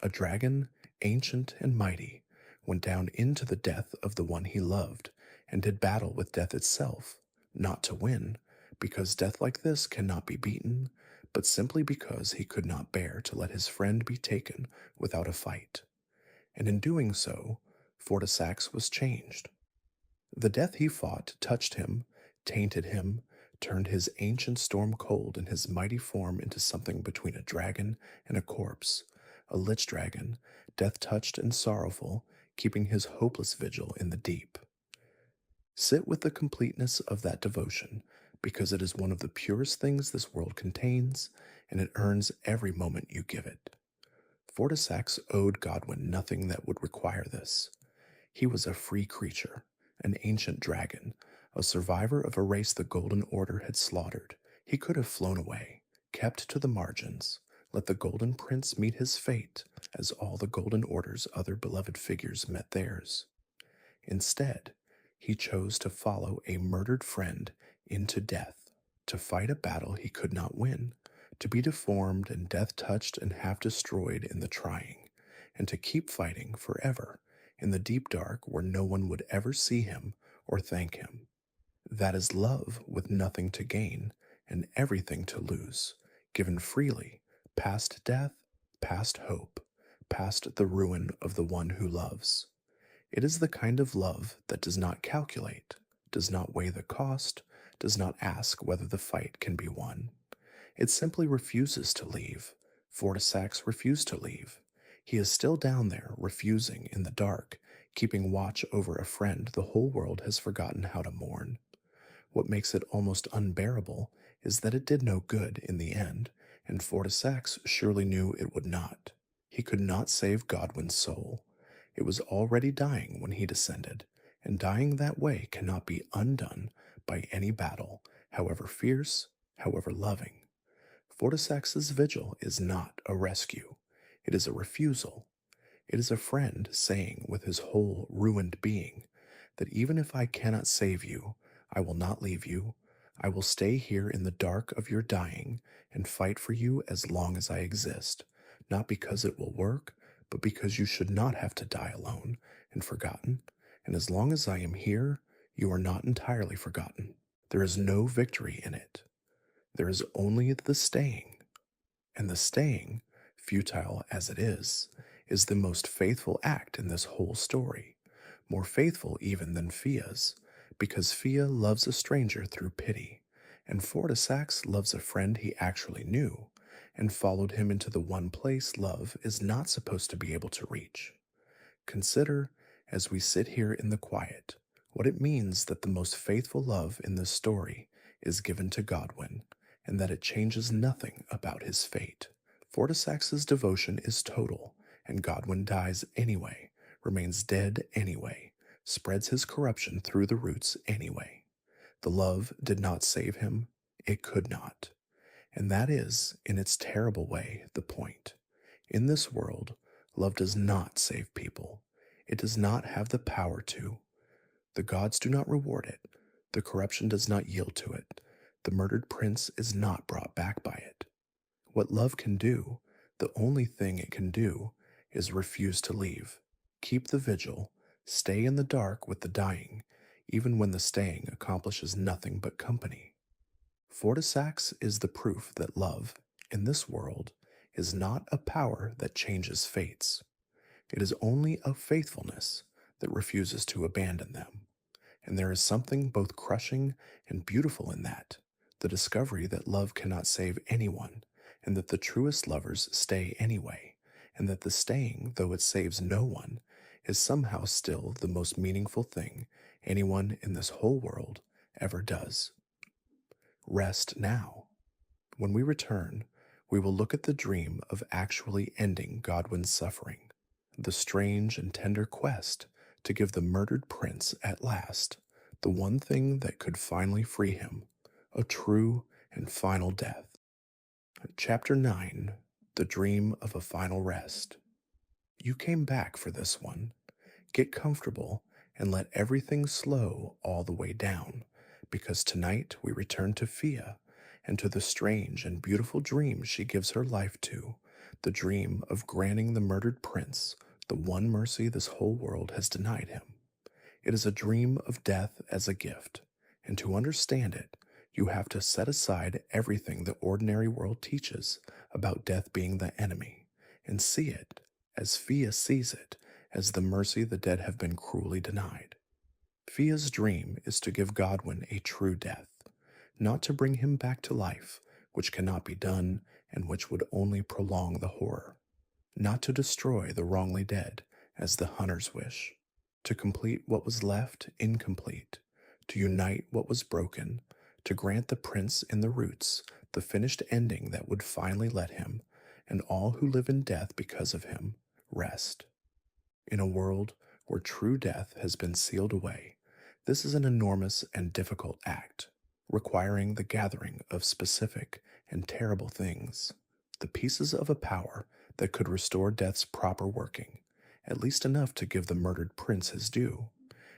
A dragon, ancient and mighty, went down into the death of the one he loved, and did battle with death itself, not to win, because death like this cannot be beaten, but simply because he could not bear to let his friend be taken without a fight. And in doing so, Fortisax was changed. The death he fought touched him, tainted him, turned his ancient storm cold and his mighty form into something between a dragon and a corpse, a lich dragon, death-touched and sorrowful, keeping his hopeless vigil in the deep. Sit with the completeness of that devotion, because it is one of the purest things this world contains, and it earns every moment you give it. Fortisax owed Godwyn nothing that would require this. He was a free creature, an ancient dragon, a survivor of a race the Golden Order had slaughtered. He could have flown away, kept to the margins, let the Golden Prince meet his fate as all the Golden Order's other beloved figures met theirs. Instead, he chose to follow a murdered friend into death, to fight a battle he could not win, to be deformed and death touched and half destroyed in the trying, and to keep fighting forever in the deep dark where no one would ever see him or thank him. That is love with nothing to gain and everything to lose, given freely, past death, past hope, past the ruin of the one who loves. It is the kind of love that does not calculate, does not weigh the cost, does not ask whether the fight can be won. It simply refuses to leave. Fortisax refused to leave. He is still down there, refusing in the dark, keeping watch over a friend the whole world has forgotten how to mourn. What makes it almost unbearable is that it did no good in the end, and Fortisax surely knew it would not. He could not save Godwyn's soul. It was already dying when he descended, and dying that way cannot be undone by any battle, however fierce, however loving. Fortisax's vigil is not a rescue. It is a refusal. It is a friend saying with his whole ruined being that even if I cannot save you, I will not leave you. I will stay here in the dark of your dying and fight for you as long as I exist, not because it will work, but because you should not have to die alone and forgotten. And as long as I am here, you are not entirely forgotten. There is no victory in it. There is only the staying. And the staying, futile as it is the most faithful act in this whole story, more faithful even than Fia's, because Fia loves a stranger through pity, and Fortisax loves a friend he actually knew, and followed him into the one place love is not supposed to be able to reach. Consider, as we sit here in the quiet, what it means that the most faithful love in this story is given to Godwyn, and that it changes nothing about his fate. Fortisax's devotion is total, and Godwyn dies anyway, remains dead anyway, spreads his corruption through the roots anyway. The love did not save him, it could not. And that is, in its terrible way, the point. In this world, love does not save people. It does not have the power to. The gods do not reward it. The corruption does not yield to it. The murdered prince is not brought back by it. What love can do, the only thing it can do, is refuse to leave. Keep the vigil, stay in the dark with the dying, even when the staying accomplishes nothing but company. Fortisax is the proof that love, in this world, is not a power that changes fates. It is only a faithfulness that refuses to abandon them. And there is something both crushing and beautiful in that, the discovery that love cannot save anyone, and that the truest lovers stay anyway, and that the staying, though it saves no one, is somehow still the most meaningful thing anyone in this whole world ever does. Rest now. When we return, we will look at the dream of actually ending Godwyn's suffering, the strange and tender quest to give the murdered prince at last the one thing that could finally free him, a true and final death. Chapter 9, The Dream of a Final Rest. You came back for this one. Get comfortable and let everything slow all the way down, because tonight we return to Fia and to the strange and beautiful dream she gives her life to, the dream of granting the murdered prince the one mercy this whole world has denied him. It is a dream of death as a gift, and to understand it, you have to set aside everything the ordinary world teaches about death being the enemy, and see it, as Fia sees it, as the mercy the dead have been cruelly denied. Fia's dream is to give Godwyn a true death, not to bring him back to life, which cannot be done and which would only prolong the horror, not to destroy the wrongly dead, as the hunters wish, to complete what was left incomplete, to unite what was broken, to grant the prince in the roots the finished ending that would finally let him, and all who live in death because of him, rest. In a world where true death has been sealed away, this is an enormous and difficult act. requiring the gathering of specific and terrible things, the pieces of a power that could restore Death's proper working, at least enough to give the murdered prince his due.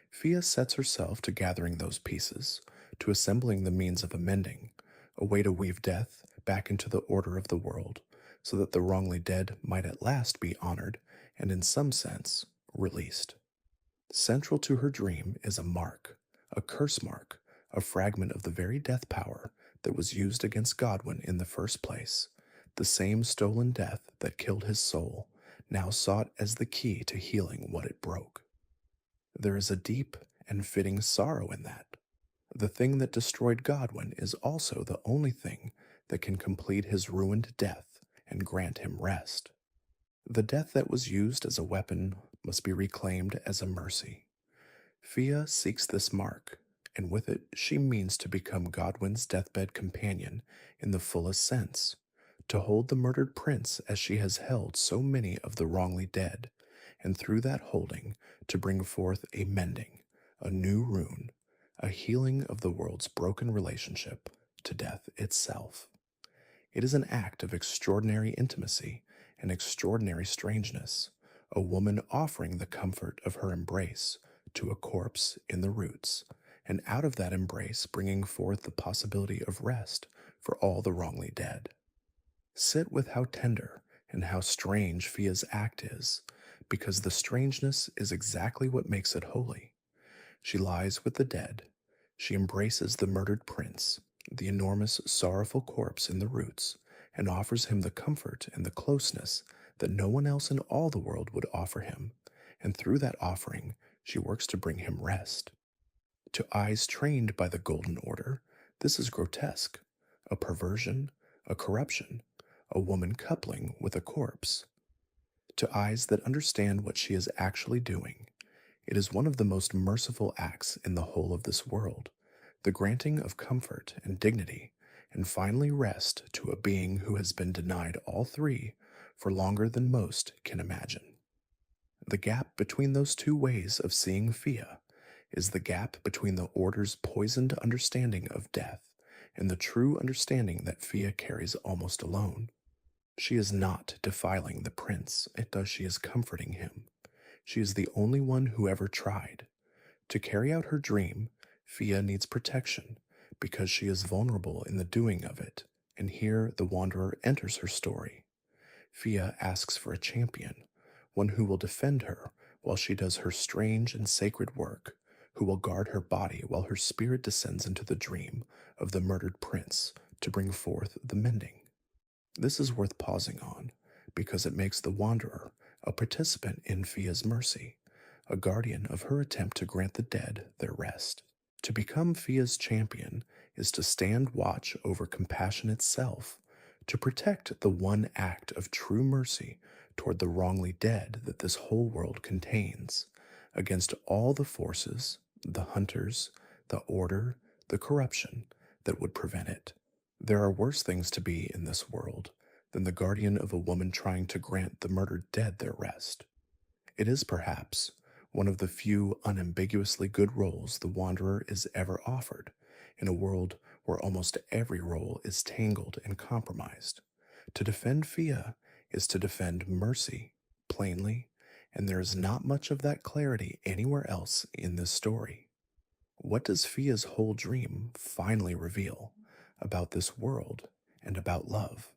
Fia sets herself to gathering those pieces, to assembling the means of amending, a way to weave Death back into the order of the world, so that the wrongly dead might at last be honored and, in some sense, released. Central to her dream is a mark, a curse mark, a fragment of the very death power that was used against Godwyn in the first place, the same stolen death that killed his soul, now sought as the key to healing what it broke. There is a deep and fitting sorrow in that. The thing that destroyed Godwyn is also the only thing that can complete his ruined death and grant him rest. The death that was used as a weapon must be reclaimed as a mercy. Fia seeks this mark, and with it she means to become Godwyn's deathbed companion in the fullest sense, to hold the murdered prince as she has held so many of the wrongly dead, and through that holding to bring forth a mending, a new rune, a healing of the world's broken relationship to death itself. It is an act of extraordinary intimacy and extraordinary strangeness, a woman offering the comfort of her embrace to a corpse in the roots, and out of that embrace bringing forth the possibility of rest for all the wrongly dead. Sit with how tender and how strange Fia's act is, because the strangeness is exactly what makes it holy. She lies with the dead. She embraces the murdered prince, the enormous, sorrowful corpse in the roots, and offers him the comfort and the closeness that no one else in all the world would offer him, and through that offering, she works to bring him rest. To eyes trained by the Golden Order, this is grotesque, a perversion, a corruption, a woman coupling with a corpse. To eyes that understand what she is actually doing, it is one of the most merciful acts in the whole of this world, the granting of comfort and dignity, and finally rest to a being who has been denied all three for longer than most can imagine. The gap between those two ways of seeing Fia is the gap between the Order's poisoned understanding of death and the true understanding that Fia carries almost alone. She is not defiling the prince, she is comforting him. She is the only one who ever tried. To carry out her dream, Fia needs protection, because she is vulnerable in the doing of it, and here the Wanderer enters her story. Fia asks for a champion, one who will defend her while she does her strange and sacred work, who will guard her body while her spirit descends into the dream of the murdered prince to bring forth the mending. This is worth pausing on, because it makes the Wanderer a participant in Fia's mercy, a guardian of her attempt to grant the dead their rest. To become Fia's champion is to stand watch over compassion itself, to protect the one act of true mercy toward the wrongly dead that this whole world contains, against all the forces, the hunters, the order, the corruption that would prevent it. There are worse things to be in this world than the guardian of a woman trying to grant the murdered dead their rest. It is perhaps one of the few unambiguously good roles the Wanderer is ever offered, in a world where almost every role is tangled and compromised. To defend Fia is to defend mercy, plainly, and there is not much of that clarity anywhere else in this story. What does Fia's whole dream finally reveal about this world and about love?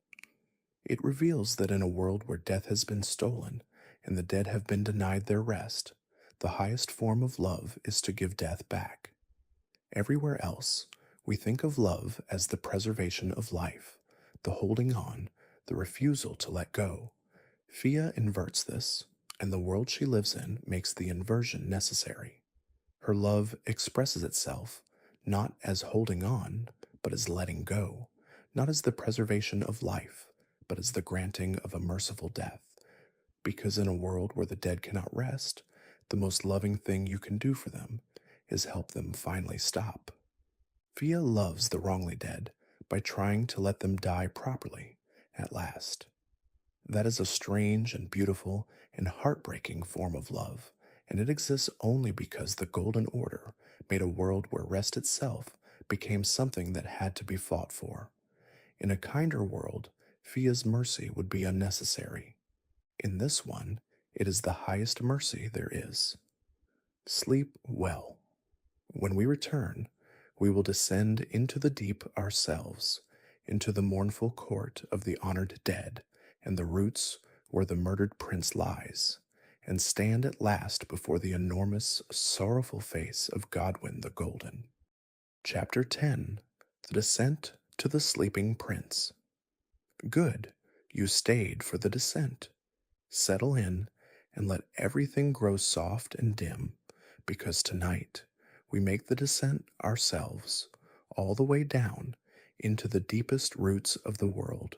It reveals that in a world where death has been stolen and the dead have been denied their rest, the highest form of love is to give death back. Everywhere else, we think of love as the preservation of life, the holding on, the refusal to let go. Fia inverts this, and the world she lives in makes the inversion necessary. Her love expresses itself not as holding on, but as letting go, not as the preservation of life, but as the granting of a merciful death. Because in a world where the dead cannot rest, the most loving thing you can do for them is help them finally stop. Fia loves the wrongly dead by trying to let them die properly, at last. That is a strange and beautiful and heartbreaking form of love, and it exists only because the Golden Order made a world where rest itself became something that had to be fought for. In a kinder world, Fia's mercy would be unnecessary. In this one, it is the highest mercy there is. Sleep well. When we return, we will descend into the deep ourselves, into the mournful court of the honored dead, and the roots where the murdered prince lies, and stand at last before the enormous, sorrowful face of Godwyn the Golden. Chapter 10: The Descent to the Sleeping Prince. Good, you stayed for the descent. Settle in and let everything grow soft and dim, because tonight we make the descent ourselves, all the way down into the deepest roots of the world,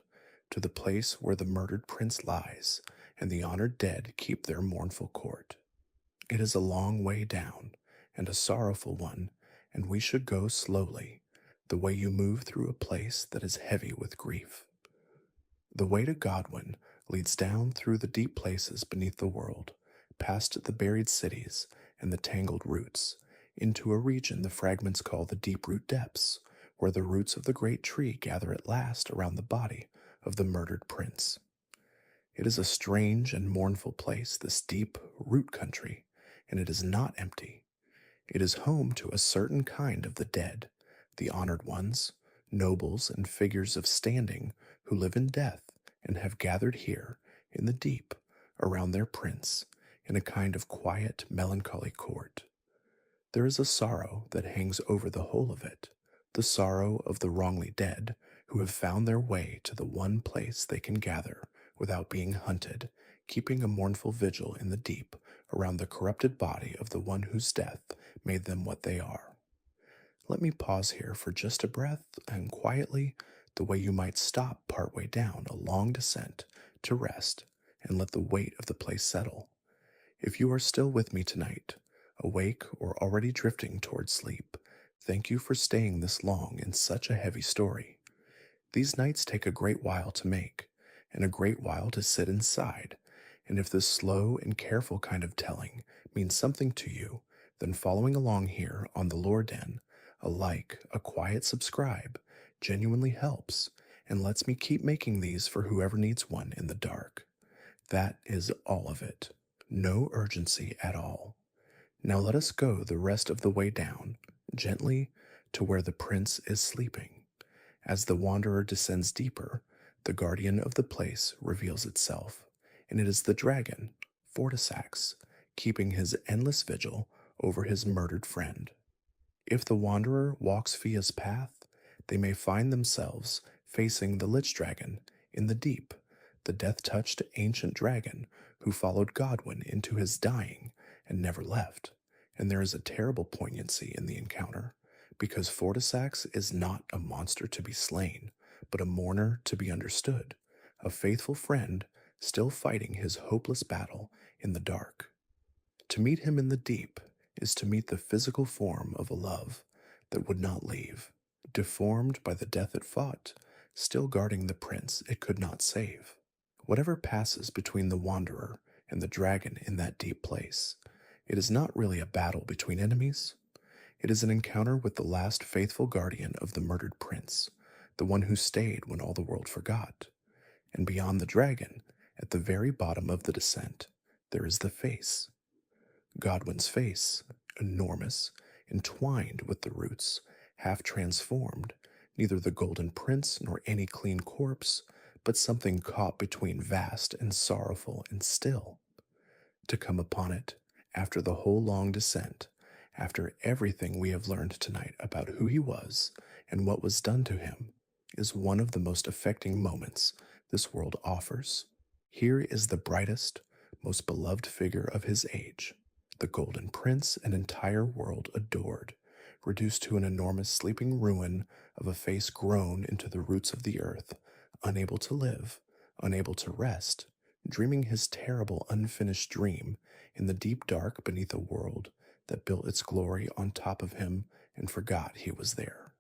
to the place where the murdered prince lies and the honored dead keep their mournful court. It is a long way down, and a sorrowful one, and we should go slowly, the way you move through a place that is heavy with grief. The way to Godwyn leads down through the deep places beneath the world, past the buried cities and the tangled roots, into a region the fragments call the deep root depths, where the roots of the great tree gather at last around the body of the murdered prince. It is a strange and mournful place, this deep root country, and it is not empty. It is home to a certain kind of the dead, the honored ones, nobles and figures of standing who live in death and have gathered here in the deep around their prince in a kind of quiet, melancholy court. There is a sorrow that hangs over the whole of it, the sorrow of the wrongly dead who have found their way to the one place they can gather without being hunted, keeping a mournful vigil in the deep around the corrupted body of the one whose death made them what they are. Let me pause here for just a breath and quietly, the way you might stop partway down a long descent to rest and let the weight of the place settle. If you are still with me tonight, awake or already drifting towards sleep, thank you for staying this long in such a heavy story. These nights take a great while to make, and a great while to sit inside, and if this slow and careful kind of telling means something to you, then following along here on the Lore Den, a like, a quiet subscribe, genuinely helps, and lets me keep making these for whoever needs one in the dark. That is all of it. No urgency at all. Now let us go the rest of the way down, gently, to where the prince is sleeping. As the wanderer descends deeper, the guardian of the place reveals itself, and it is the dragon, Fortisax, keeping his endless vigil over his murdered friend. If the wanderer walks Fia's path, they may find themselves facing the Lich Dragon in the deep, the death-touched ancient dragon who followed Godwyn into his dying and never left. And there is a terrible poignancy in the encounter, because Fortisax is not a monster to be slain, but a mourner to be understood, a faithful friend still fighting his hopeless battle in the dark. To meet him in the deep is to meet the physical form of a love that would not leave, deformed by the death it fought, still guarding the prince it could not save. Whatever passes between the wanderer and the dragon in that deep place, it is not really a battle between enemies. It is an encounter with the last faithful guardian of the murdered prince, the one who stayed when all the world forgot. And beyond the dragon, at the very bottom of the descent, there is the face. Godwyn's face, enormous, entwined with the roots, half transformed, neither the golden prince nor any clean corpse, but something caught between vast and sorrowful and still. To come upon it, after the whole long descent, after everything we have learned tonight about who he was and what was done to him, is one of the most affecting moments this world offers. Here is the brightest, most beloved figure of his age, the Golden Prince an entire world adored, reduced to an enormous sleeping ruin of a face grown into the roots of the earth, unable to live, unable to rest, dreaming his terrible unfinished dream in the deep dark beneath a world that built its glory on top of him and forgot he was there.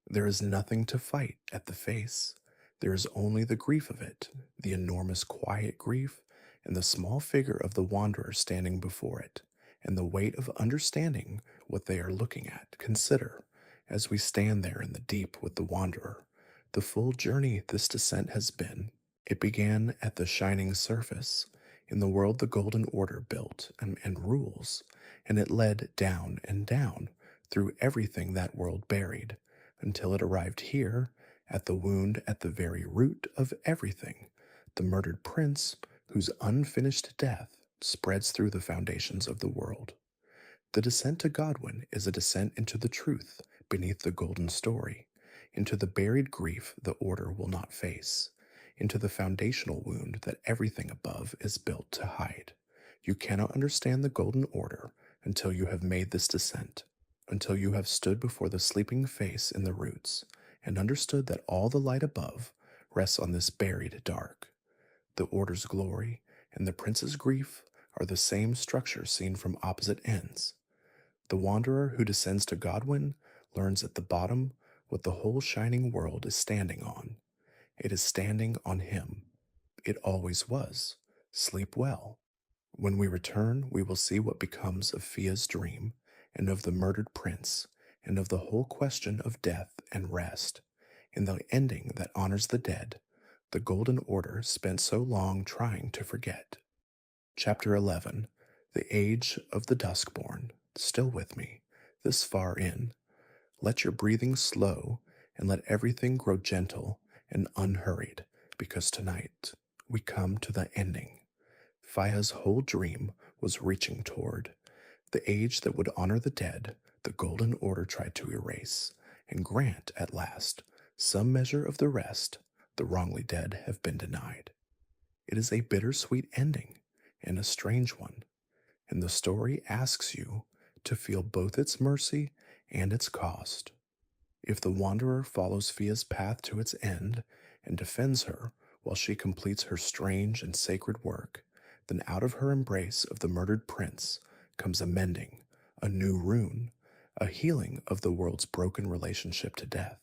There is nothing to fight at the face. There is only the grief of it, the enormous quiet grief, and the small figure of the wanderer standing before it, and the weight of understanding what they are looking at, consider, As we stand there in the deep with the Wanderer, the full journey this descent has been. It began at the shining surface, in the world the Golden Order built and rules, and it led down and down through everything that world buried, until it arrived here, at the wound at the very root of everything, the murdered prince whose unfinished death spreads through the foundations of the world. The descent to Godwyn is a descent into the truth beneath the golden story, into the buried grief the order will not face, into the foundational wound that everything above is built to hide. You cannot understand the golden order until you have made this descent, until you have stood before the sleeping face in the roots, and understood that all the light above rests on this buried dark. The order's glory and the prince's grief are the same structure seen from opposite ends. The wanderer who descends to Godwyn learns at the bottom what the whole shining world is standing on. It is standing on him. It always was. Sleep well. When we return, we will see what becomes of Fia's dream, and of the murdered prince, and of the whole question of death and rest, in the ending that honors the dead, the Golden Order spent so long trying to forget. Chapter 11. The Age of the Duskborn. Still with me, this far in. Let your breathing slow, and let everything grow gentle and unhurried, because tonight we come to the ending. Fia's whole dream was reaching toward the age that would honor the dead. The Golden Order tried to erase and grant, at last, some measure of the rest the wrongly dead have been denied. It is a bittersweet ending and a strange one, and the story asks you to feel both its mercy and its cost. If the wanderer follows Fia's path to its end and defends her while she completes her strange and sacred work, then out of her embrace of the murdered prince comes a mending, a new rune, a healing of the world's broken relationship to death.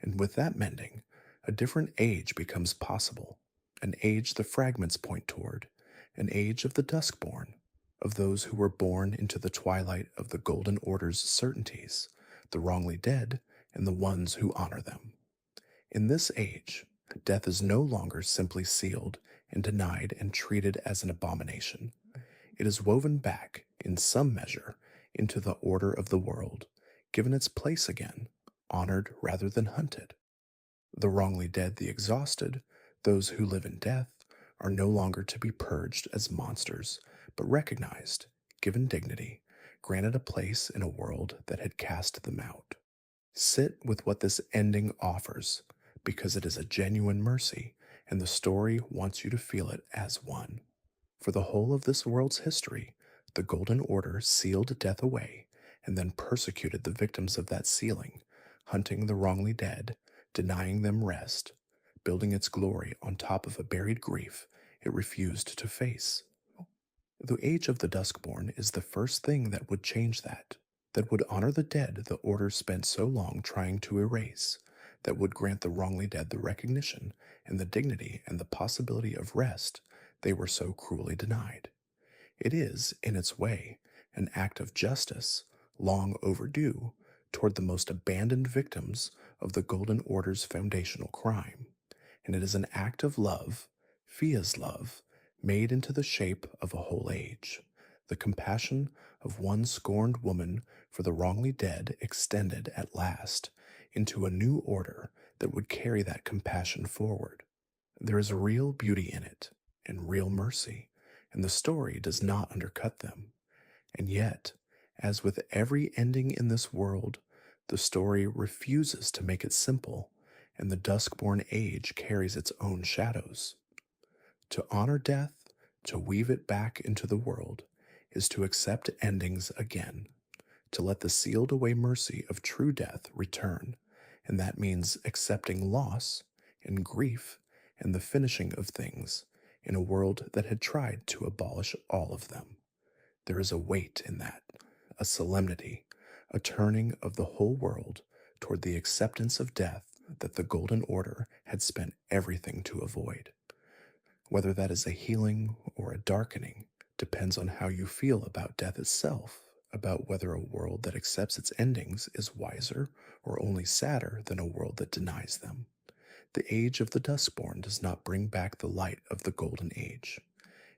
And with that mending, a different age becomes possible, an age the fragments point toward, an age of the Duskborn, of those who were born into the twilight of the Golden Order's certainties, the wrongly dead and the ones who honor them. In this age, death is no longer simply sealed and denied and treated as an abomination. It is woven back, in some measure, into the order of the world, given its place again, honored rather than hunted. The wrongly dead, the exhausted, those who live in death, are no longer to be purged as monsters, but recognized, given dignity, granted a place in a world that had cast them out. Sit with what this ending offers, because it is a genuine mercy, and the story wants you to feel it as one. For the whole of this world's history, the Golden Order sealed death away, and then persecuted the victims of that sealing, hunting the wrongly dead, denying them rest, building its glory on top of a buried grief it refused to face. The age of the Duskborn is the first thing that would change that would honor the dead the Order spent so long trying to erase, that would grant the wrongly dead the recognition and the dignity and the possibility of rest they were so cruelly denied. It is, in its way, an act of justice, long overdue, toward the most abandoned victims of the Golden Order's foundational crime, and it is an act of love, Fia's love, made into the shape of a whole age, the compassion of one scorned woman for the wrongly dead extended at last into a new order that would carry that compassion forward. There is real beauty in it, and real mercy, and the story does not undercut them. And yet, as with every ending in this world, the story refuses to make it simple, and the Duskborn age carries its own shadows. To honor death, to weave it back into the world, is to accept endings again, to let the sealed away mercy of true death return, and that means accepting loss and grief and the finishing of things in a world that had tried to abolish all of them. There is a weight in that, a solemnity, a turning of the whole world toward the acceptance of death that the Golden Order had spent everything to avoid. Whether that is a healing or a darkening depends on how you feel about death itself, about whether a world that accepts its endings is wiser or only sadder than a world that denies them. The age of the Duskborn does not bring back the light of the Golden Age.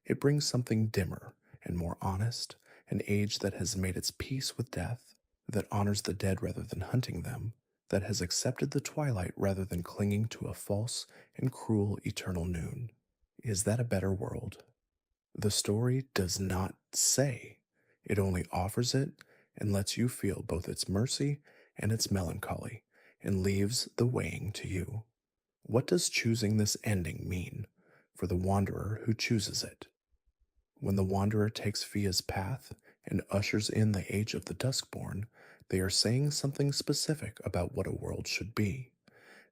It brings something dimmer and more honest, an age that has made its peace with death, that honors the dead rather than hunting them, that has accepted the twilight rather than clinging to a false and cruel eternal noon. Is that a better world? The story does not say. It only offers it and lets you feel both its mercy and its melancholy, and leaves the weighing to you. What does choosing this ending mean for the wanderer who chooses it? When the wanderer takes Fia's path and ushers in the age of the Duskborn, they are saying something specific about what a world should be.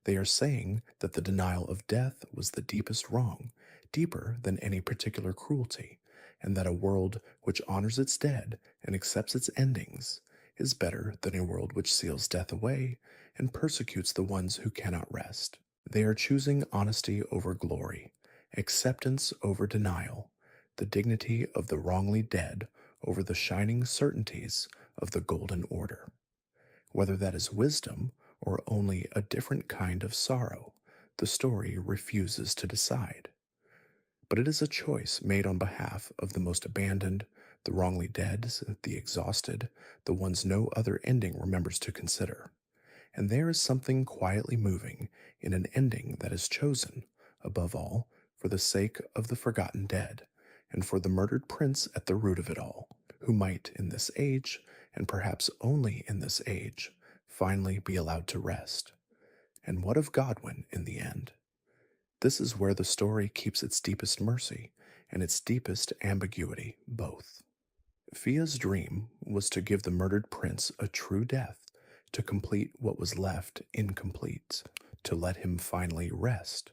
They are saying that the denial of death was the deepest wrong, deeper than any particular cruelty, and that a world which honors its dead and accepts its endings is better than a world which seals death away and persecutes the ones who cannot rest. They are choosing honesty over glory, acceptance over denial, the dignity of the wrongly dead over the shining certainties of the golden order. Whether that is wisdom or only a different kind of sorrow, the story refuses to decide. But it is a choice made on behalf of the most abandoned, the wrongly dead, the exhausted, the ones no other ending remembers to consider. And there is something quietly moving in an ending that is chosen, above all, for the sake of the forgotten dead, and for the murdered prince at the root of it all, who might, in this age, and perhaps only in this age, finally be allowed to rest. And what of Godwyn in the end? This is where the story keeps its deepest mercy and its deepest ambiguity both. Fia's dream was to give the murdered prince a true death, to complete what was left incomplete, to let him finally rest.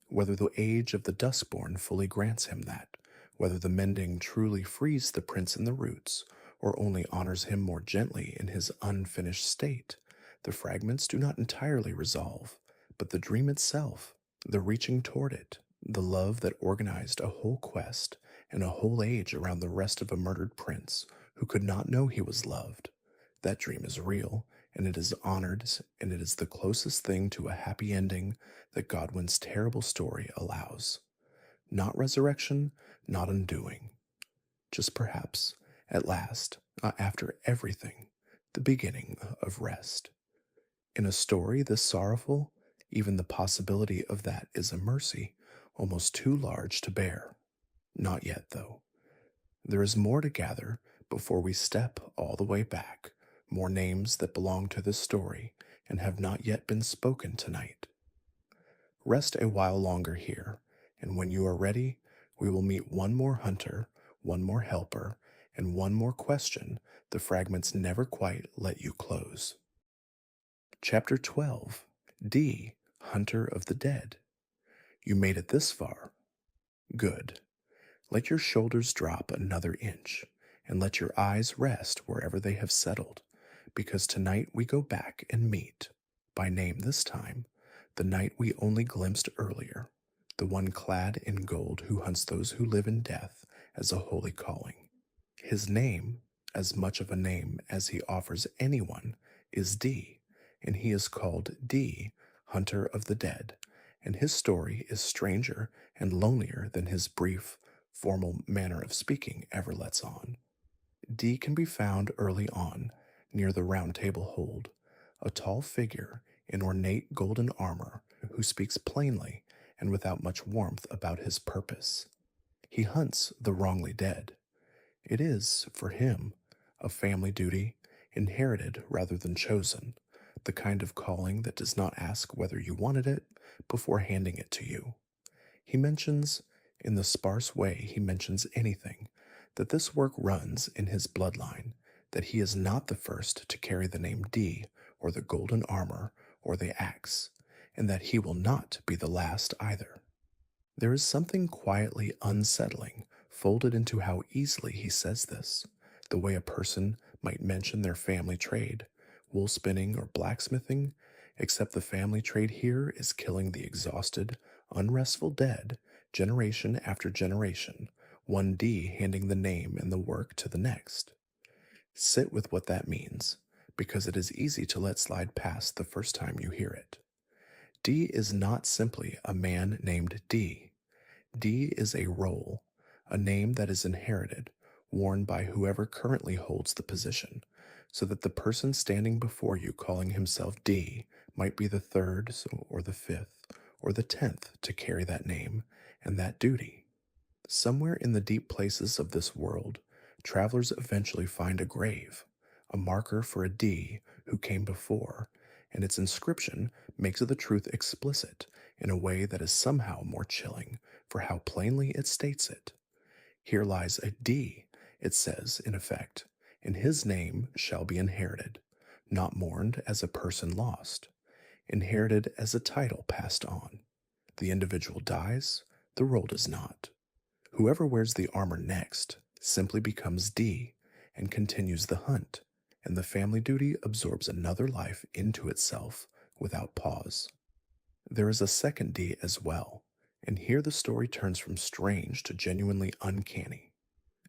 Whether the age of the Duskborn fully grants him that, whether the mending truly frees the prince in the roots, or only honors him more gently in his unfinished state, the fragments do not entirely resolve, but the dream itself, the reaching toward it, the love that organized a whole quest and a whole age around the rest of a murdered prince who could not know he was loved, that dream is real, and it is honored, and it is the closest thing to a happy ending that Godwyn's terrible story allows. Not resurrection, not undoing. Just perhaps, at last, after everything, the beginning of rest. In a story this sorrowful, even the possibility of that is a mercy almost too large to bear. Not yet, though. There is more to gather before we step all the way back, more names that belong to this story and have not yet been spoken tonight. Rest a while longer here, and when you are ready, we will meet one more hunter, one more helper, and one more question the fragments never quite let you close. Chapter 12, D, Hunter of the Dead. You made it this far. Good. Let your shoulders drop another inch, and let your eyes rest wherever they have settled, because tonight we go back and meet, by name this time, the knight we only glimpsed earlier, the one clad in gold who hunts those who live in death as a holy calling. His name, as much of a name as he offers anyone, is D, and he is called D, Hunter of the Dead, and his story is stranger and lonelier than his brief, formal manner of speaking ever lets on. D can be found early on, near the Round Table Hold, a tall figure in ornate golden armor who speaks plainly and without much warmth about his purpose. He hunts the wrongly dead. It is, for him, a family duty, inherited rather than chosen, the kind of calling that does not ask whether you wanted it before handing it to you. He mentions, in the sparse way he mentions anything, that this work runs in his bloodline, that he is not the first to carry the name D, or the golden armor, or the axe, and that he will not be the last either. There is something quietly unsettling folded into how easily he says this, the way a person might mention their family trade, wool spinning or blacksmithing, except the family trade here is killing the exhausted, unrestful dead, generation after generation, one D handing the name and the work to the next. Sit with what that means, because it is easy to let slide past the first time you hear it. D is not simply a man named D. D is a role, a name that is inherited, worn by whoever currently holds the position, so that the person standing before you calling himself D might be the third or the fifth or the 10th to carry that name and that duty. Somewhere in the deep places of this world, travelers eventually find a grave, a marker for a D who came before, and its inscription makes the truth explicit in a way that is somehow more chilling for how plainly it states it. Here lies a D, it says, in effect, and his name shall be inherited, not mourned as a person lost, inherited as a title passed on. The individual dies, the role does not. Whoever wears the armor next simply becomes D and continues the hunt, and the family duty absorbs another life into itself without pause. There is a second D as well, and here the story turns from strange to genuinely uncanny.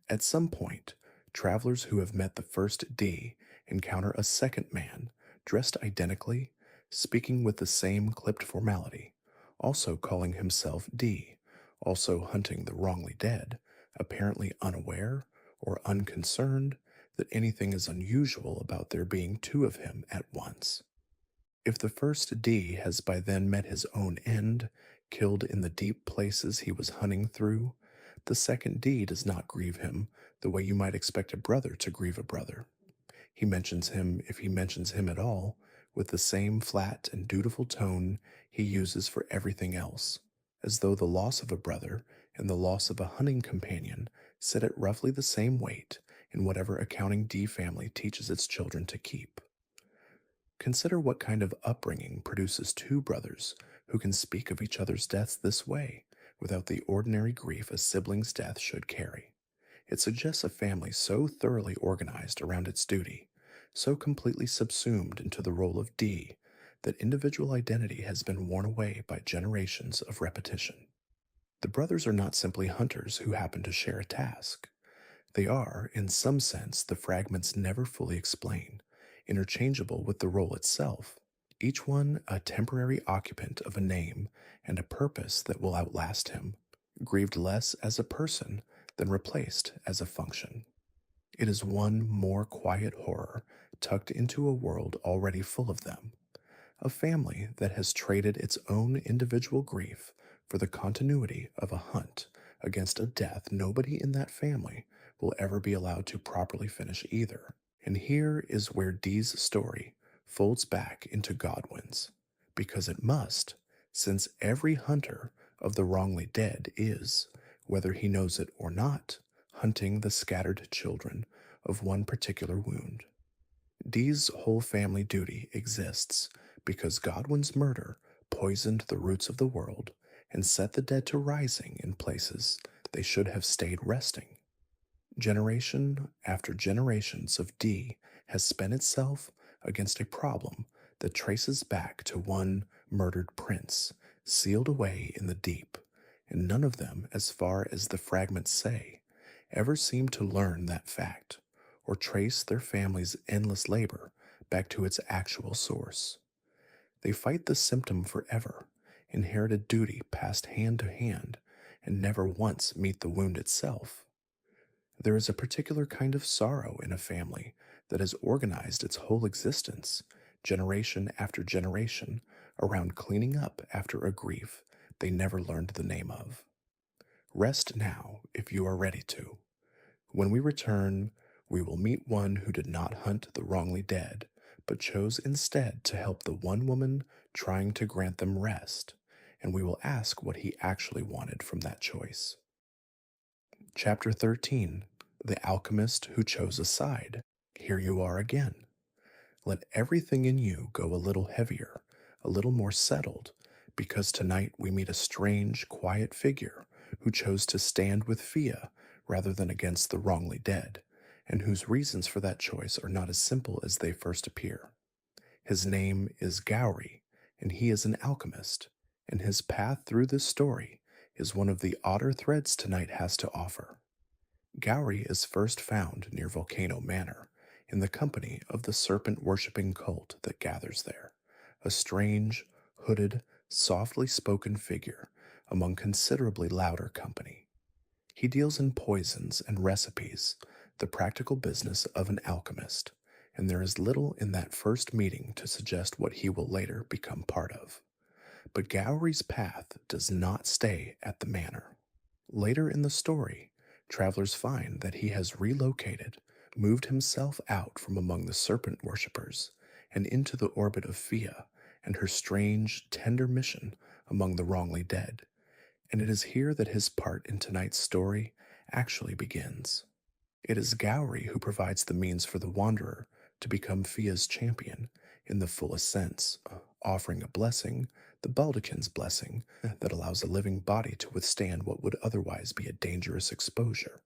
At some point, travelers who have met the first D encounter a second man, dressed identically, speaking with the same clipped formality, also calling himself D, also hunting the wrongly dead, apparently unaware or unconcerned that anything is unusual about there being two of him at once. If the first D has by then met his own end, killed in the deep places he was hunting through, the second D does not grieve him the way you might expect a brother to grieve a brother. He mentions him, if he mentions him at all, with the same flat and dutiful tone he uses for everything else, as though the loss of a brother and the loss of a hunting companion sit at roughly the same weight in whatever accounting D family teaches its children to keep. Consider what kind of upbringing produces two brothers who can speak of each other's deaths this way without the ordinary grief a sibling's death should carry. It suggests a family so thoroughly organized around its duty, so completely subsumed into the role of D, that individual identity has been worn away by generations of repetition. The brothers are not simply hunters who happen to share a task. They are, in some sense, the fragments never fully explained, interchangeable with the role itself, each one a temporary occupant of a name and a purpose that will outlast him, grieved less as a person than replaced as a function. It is one more quiet horror tucked into a world already full of them, a family that has traded its own individual grief for the continuity of a hunt against a death nobody in that family will ever be allowed to properly finish either. And here is where Dee's story folds back into Godwyn's, because it must, since every hunter of the wrongly dead is, whether he knows it or not, hunting the scattered children of one particular wound. Dee's whole family duty exists because Godwyn's murder poisoned the roots of the world and set the dead to rising in places they should have stayed resting. Generation after generations of D has spent itself against a problem that traces back to one murdered prince, sealed away in the deep, and none of them, as far as the fragments say, ever seem to learn that fact or trace their family's endless labor back to its actual source. They fight the symptom forever, inherited duty passed hand to hand, and never once meet the wound itself. There is a particular kind of sorrow in a family that has organized its whole existence, generation after generation, around cleaning up after a grief they never learned the name of. Rest now if you are ready to. When we return, we will meet one who did not hunt the wrongly dead, but chose instead to help the one woman trying to grant them rest, and we will ask what he actually wanted from that choice. Chapter 13, The Alchemist Who Chose a Side. Here you are again. Let everything in you go a little heavier, a little more settled, because tonight we meet a strange, quiet figure who chose to stand with Fia rather than against the wrongly dead, and whose reasons for that choice are not as simple as they first appear. His name is Gowry, and he is an alchemist, and his path through this story is one of the odder threads tonight has to offer. Gowry is first found near Volcano Manor, in the company of the serpent-worshipping cult that gathers there, a strange, hooded, softly spoken figure among considerably louder company. He deals in poisons and recipes, the practical business of an alchemist, and there is little in that first meeting to suggest what he will later become part of. But Gowry's path does not stay at the manor. Later in the story, travelers find that he has relocated, moved himself out from among the serpent worshippers, and into the orbit of Fia and her strange, tender mission among the wrongly dead. And it is here that his part in tonight's story actually begins. It is Gowry who provides the means for the Wanderer to become Fia's champion in the fullest sense, offering a blessing, the Baldekin's blessing, that allows a living body to withstand what would otherwise be a dangerous exposure,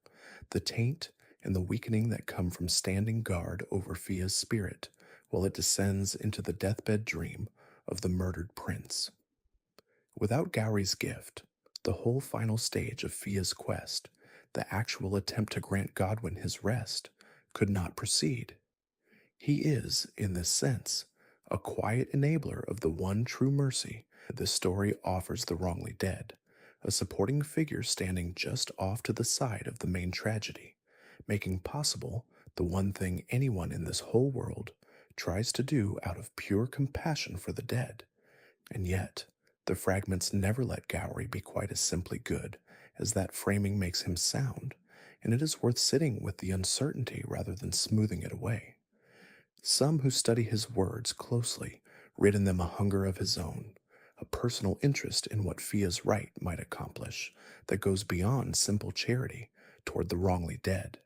the taint and the weakening that come from standing guard over Fia's spirit while it descends into the deathbed dream of the murdered prince. Without Gowry's gift, the whole final stage of Fia's quest, the actual attempt to grant Godwyn his rest, could not proceed. He is, in this sense, a quiet enabler of the one true mercy this story offers the wrongly dead, a supporting figure standing just off to the side of the main tragedy, making possible the one thing anyone in this whole world tries to do out of pure compassion for the dead. And yet, the fragments never let Gowry be quite as simply good as that framing makes him sound, and it is worth sitting with the uncertainty rather than smoothing it away. Some who study his words closely read in them a hunger of his own, a personal interest in what Fia's right might accomplish that goes beyond simple charity toward the wrongly dead.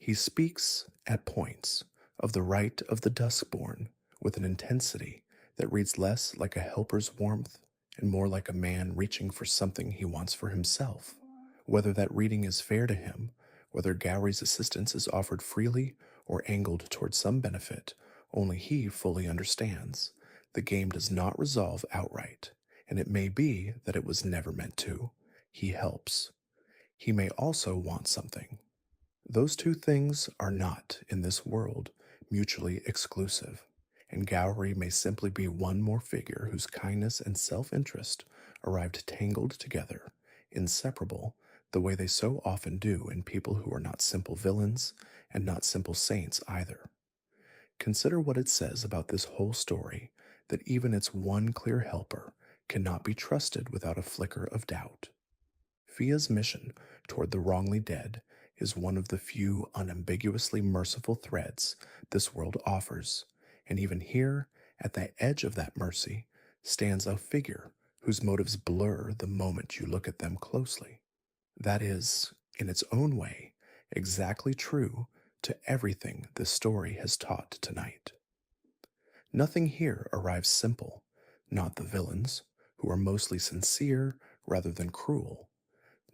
He speaks, at points, of the right of the Duskborn with an intensity that reads less like a helper's warmth and more like a man reaching for something he wants for himself. Whether that reading is fair to him, whether Gowry's assistance is offered freely or angled toward some benefit, only he fully understands. The game does not resolve outright, and it may be that it was never meant to. He helps. He may also want something. Those two things are not, in this world, mutually exclusive, and Gowry may simply be one more figure whose kindness and self-interest arrived tangled together, inseparable, the way they so often do in people who are not simple villains and not simple saints either. Consider what it says about this whole story, that even its one clear helper cannot be trusted without a flicker of doubt. Fia's mission toward the wrongly dead is one of the few unambiguously merciful threads this world offers, and even here, at the edge of that mercy, stands a figure whose motives blur the moment you look at them closely. That is, in its own way, exactly true to everything this story has taught tonight. Nothing here arrives simple, not the villains, who are mostly sincere rather than cruel,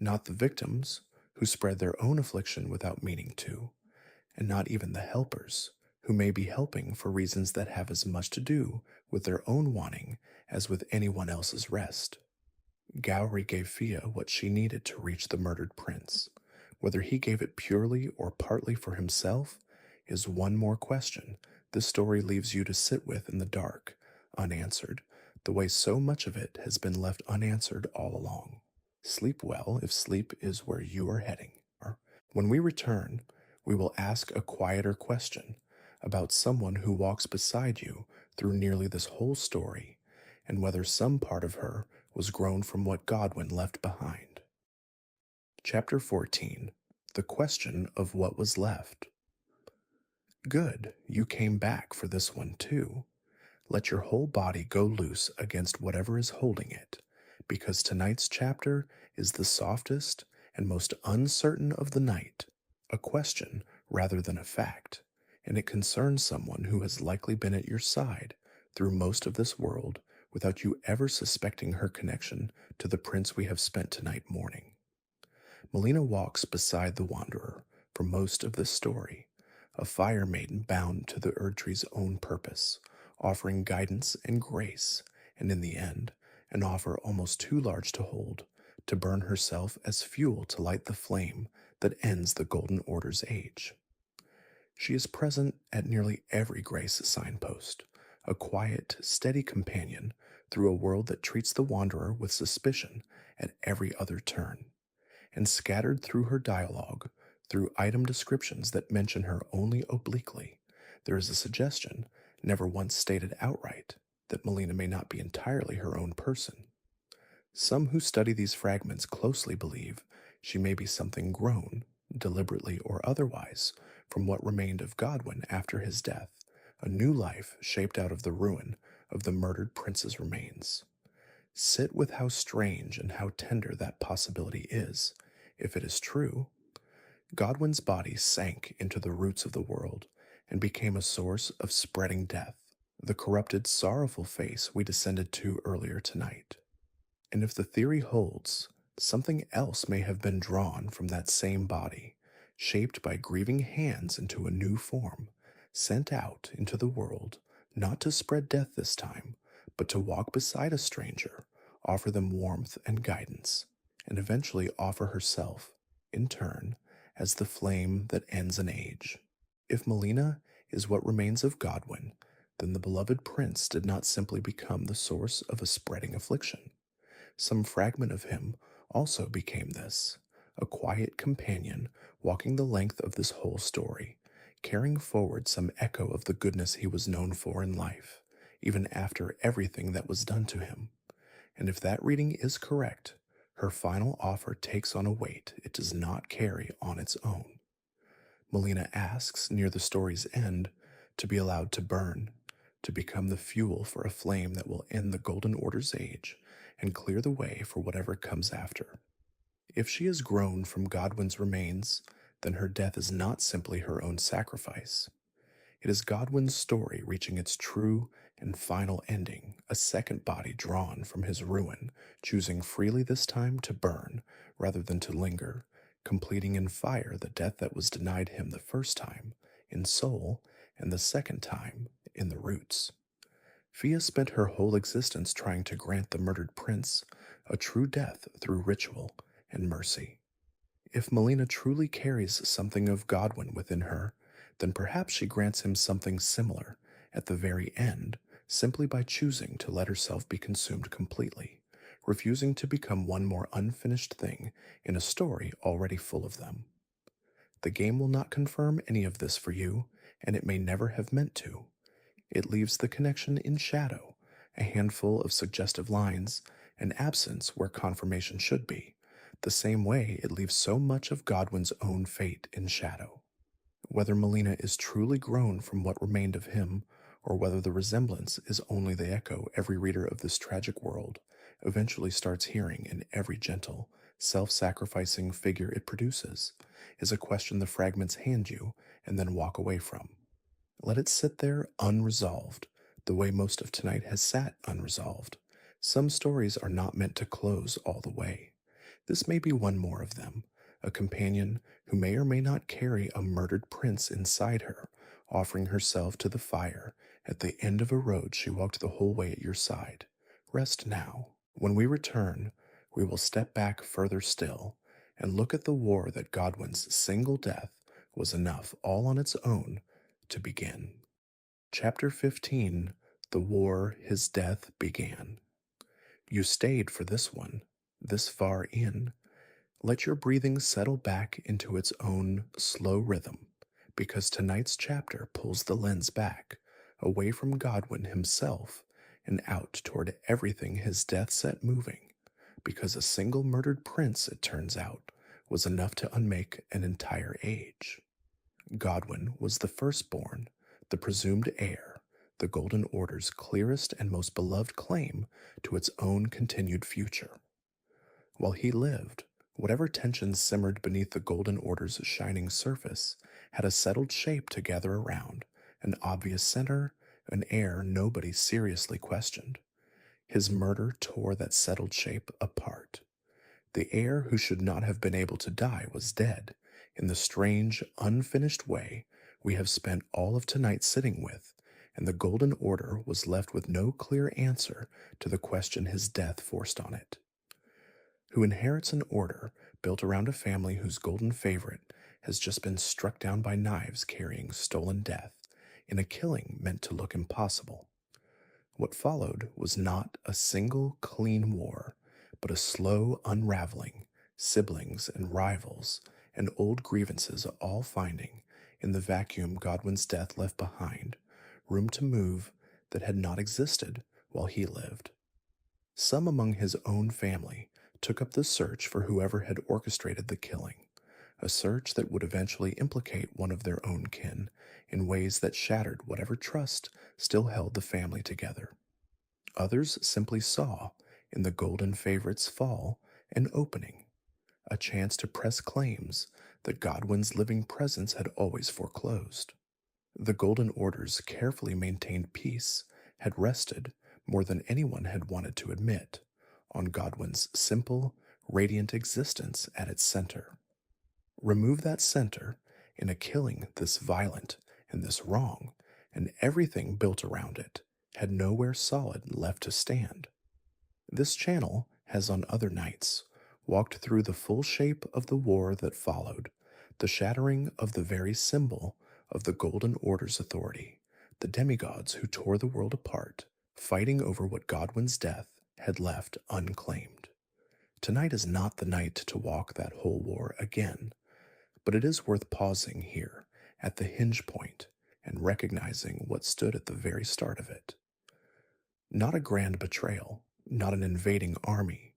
not the victims, who spread their own affliction without meaning to, and not even the helpers, who may be helping for reasons that have as much to do with their own wanting as with anyone else's rest. Gowry gave Fia what she needed to reach the murdered prince. Whether he gave it purely or partly for himself is one more question this story leaves you to sit with in the dark, unanswered, the way so much of it has been left unanswered all along. Sleep well if sleep is where you are heading. When we return, we will ask a quieter question about someone who walks beside you through nearly this whole story, and whether some part of her was grown from what Godwyn left behind. Chapter 14. The Question of What Was Left. Good, you came back for this one too. Let your whole body go loose against whatever is holding it, because tonight's chapter is the softest and most uncertain of the night, a question rather than a fact, and it concerns someone who has likely been at your side through most of this world without you ever suspecting her connection to the prince we have spent tonight mourning. Melina walks beside the Wanderer for most of this story, a fire maiden bound to the Erdtree's own purpose, offering guidance and grace, and in the end, an offer almost too large to hold, to burn herself as fuel to light the flame that ends the Golden Order's age. She is present at nearly every grace signpost, a quiet, steady companion through a world that treats the wanderer with suspicion at every other turn. And scattered through her dialogue, through item descriptions that mention her only obliquely, there is a suggestion, never once stated outright, that Melina may not be entirely her own person. Some who study these fragments closely believe she may be something grown, deliberately or otherwise, from what remained of Godwyn after his death, a new life shaped out of the ruin of the murdered prince's remains. Sit with how strange and how tender that possibility is. If it is true, Godwyn's body sank into the roots of the world and became a source of spreading death, the corrupted, sorrowful face we descended to earlier tonight. And if the theory holds, something else may have been drawn from that same body, shaped by grieving hands into a new form, sent out into the world, not to spread death this time, but to walk beside a stranger, offer them warmth and guidance, and eventually offer herself, in turn, as the flame that ends an age. If Melina is what remains of Godwyn, then the beloved prince did not simply become the source of a spreading affliction. Some fragment of him also became this, a quiet companion walking the length of this whole story, carrying forward some echo of the goodness he was known for in life, even after everything that was done to him. And if that reading is correct, her final offer takes on a weight it does not carry on its own. Melina asks, near the story's end, to be allowed to burn, to become the fuel for a flame that will end the Golden Order's age and clear the way for whatever comes after. If she has grown from Godwyn's remains, then her death is not simply her own sacrifice. It is Godwyn's story reaching its true and final ending, a second body drawn from his ruin, choosing freely this time to burn rather than to linger, completing in fire the death that was denied him the first time, in soul, and the second time, in the roots. Fia spent her whole existence trying to grant the murdered prince a true death through ritual and mercy. If Melina truly carries something of Godwyn within her, then perhaps she grants him something similar at the very end, simply by choosing to let herself be consumed completely, refusing to become one more unfinished thing in a story already full of them. The game will not confirm any of this for you, and it may never have meant to. It leaves the connection in shadow, a handful of suggestive lines, and absence where confirmation should be, the same way it leaves so much of Godwyn's own fate in shadow. Whether Melina is truly grown from what remained of him, or whether the resemblance is only the echo every reader of this tragic world eventually starts hearing in every gentle, self-sacrificing figure it produces, is a question the fragments hand you and then walk away from. Let it sit there unresolved, the way most of tonight has sat unresolved. Some stories are not meant to close all the way. This may be one more of them, a companion who may or may not carry a murdered prince inside her, offering herself to the fire at the end of a road she walked the whole way at your side. Rest now. When we return, we will step back further still and look at the war that Godwyn's single death was enough all on its own to begin. Chapter 15, The War His Death Began. You stayed for this one, this far in. Let your breathing settle back into its own slow rhythm, because tonight's chapter pulls the lens back, away from Godwyn himself, and out toward everything his death set moving, because a single murdered prince, it turns out, was enough to unmake an entire age. Godwyn was the firstborn, the presumed heir, the Golden Order's clearest and most beloved claim to its own continued future. While he lived, whatever tensions simmered beneath the Golden Order's shining surface had a settled shape to gather around, an obvious center, an heir nobody seriously questioned. His murder tore that settled shape apart. The heir who should not have been able to die was dead, in the strange, unfinished way we have spent all of tonight sitting with, and the Golden Order was left with no clear answer to the question his death forced on it. Who inherits an order built around a family whose golden favorite has just been struck down by knives carrying stolen death in a killing meant to look impossible. What followed was not a single clean war, but a slow unraveling, siblings and rivals and old grievances all finding, in the vacuum Godwyn's death left behind, room to move that had not existed while he lived. Some among his own family took up the search for whoever had orchestrated the killing, a search that would eventually implicate one of their own kin in ways that shattered whatever trust still held the family together. Others simply saw in the golden favorite's fall an opening, a chance to press claims that Godwyn's living presence had always foreclosed. The Golden Order's carefully maintained peace had rested, more than anyone had wanted to admit, on Godwyn's simple, radiant existence at its center. Remove that center in a killing this violent and this wrong, and everything built around it had nowhere solid left to stand. This channel has on other nights walked through the full shape of the war that followed, the shattering of the very symbol of the Golden Order's authority, the demigods who tore the world apart, fighting over what Godwyn's death had left unclaimed. Tonight is not the night to walk that whole war again, but it is worth pausing here at the hinge point and recognizing what stood at the very start of it. Not a grand betrayal, not an invading army,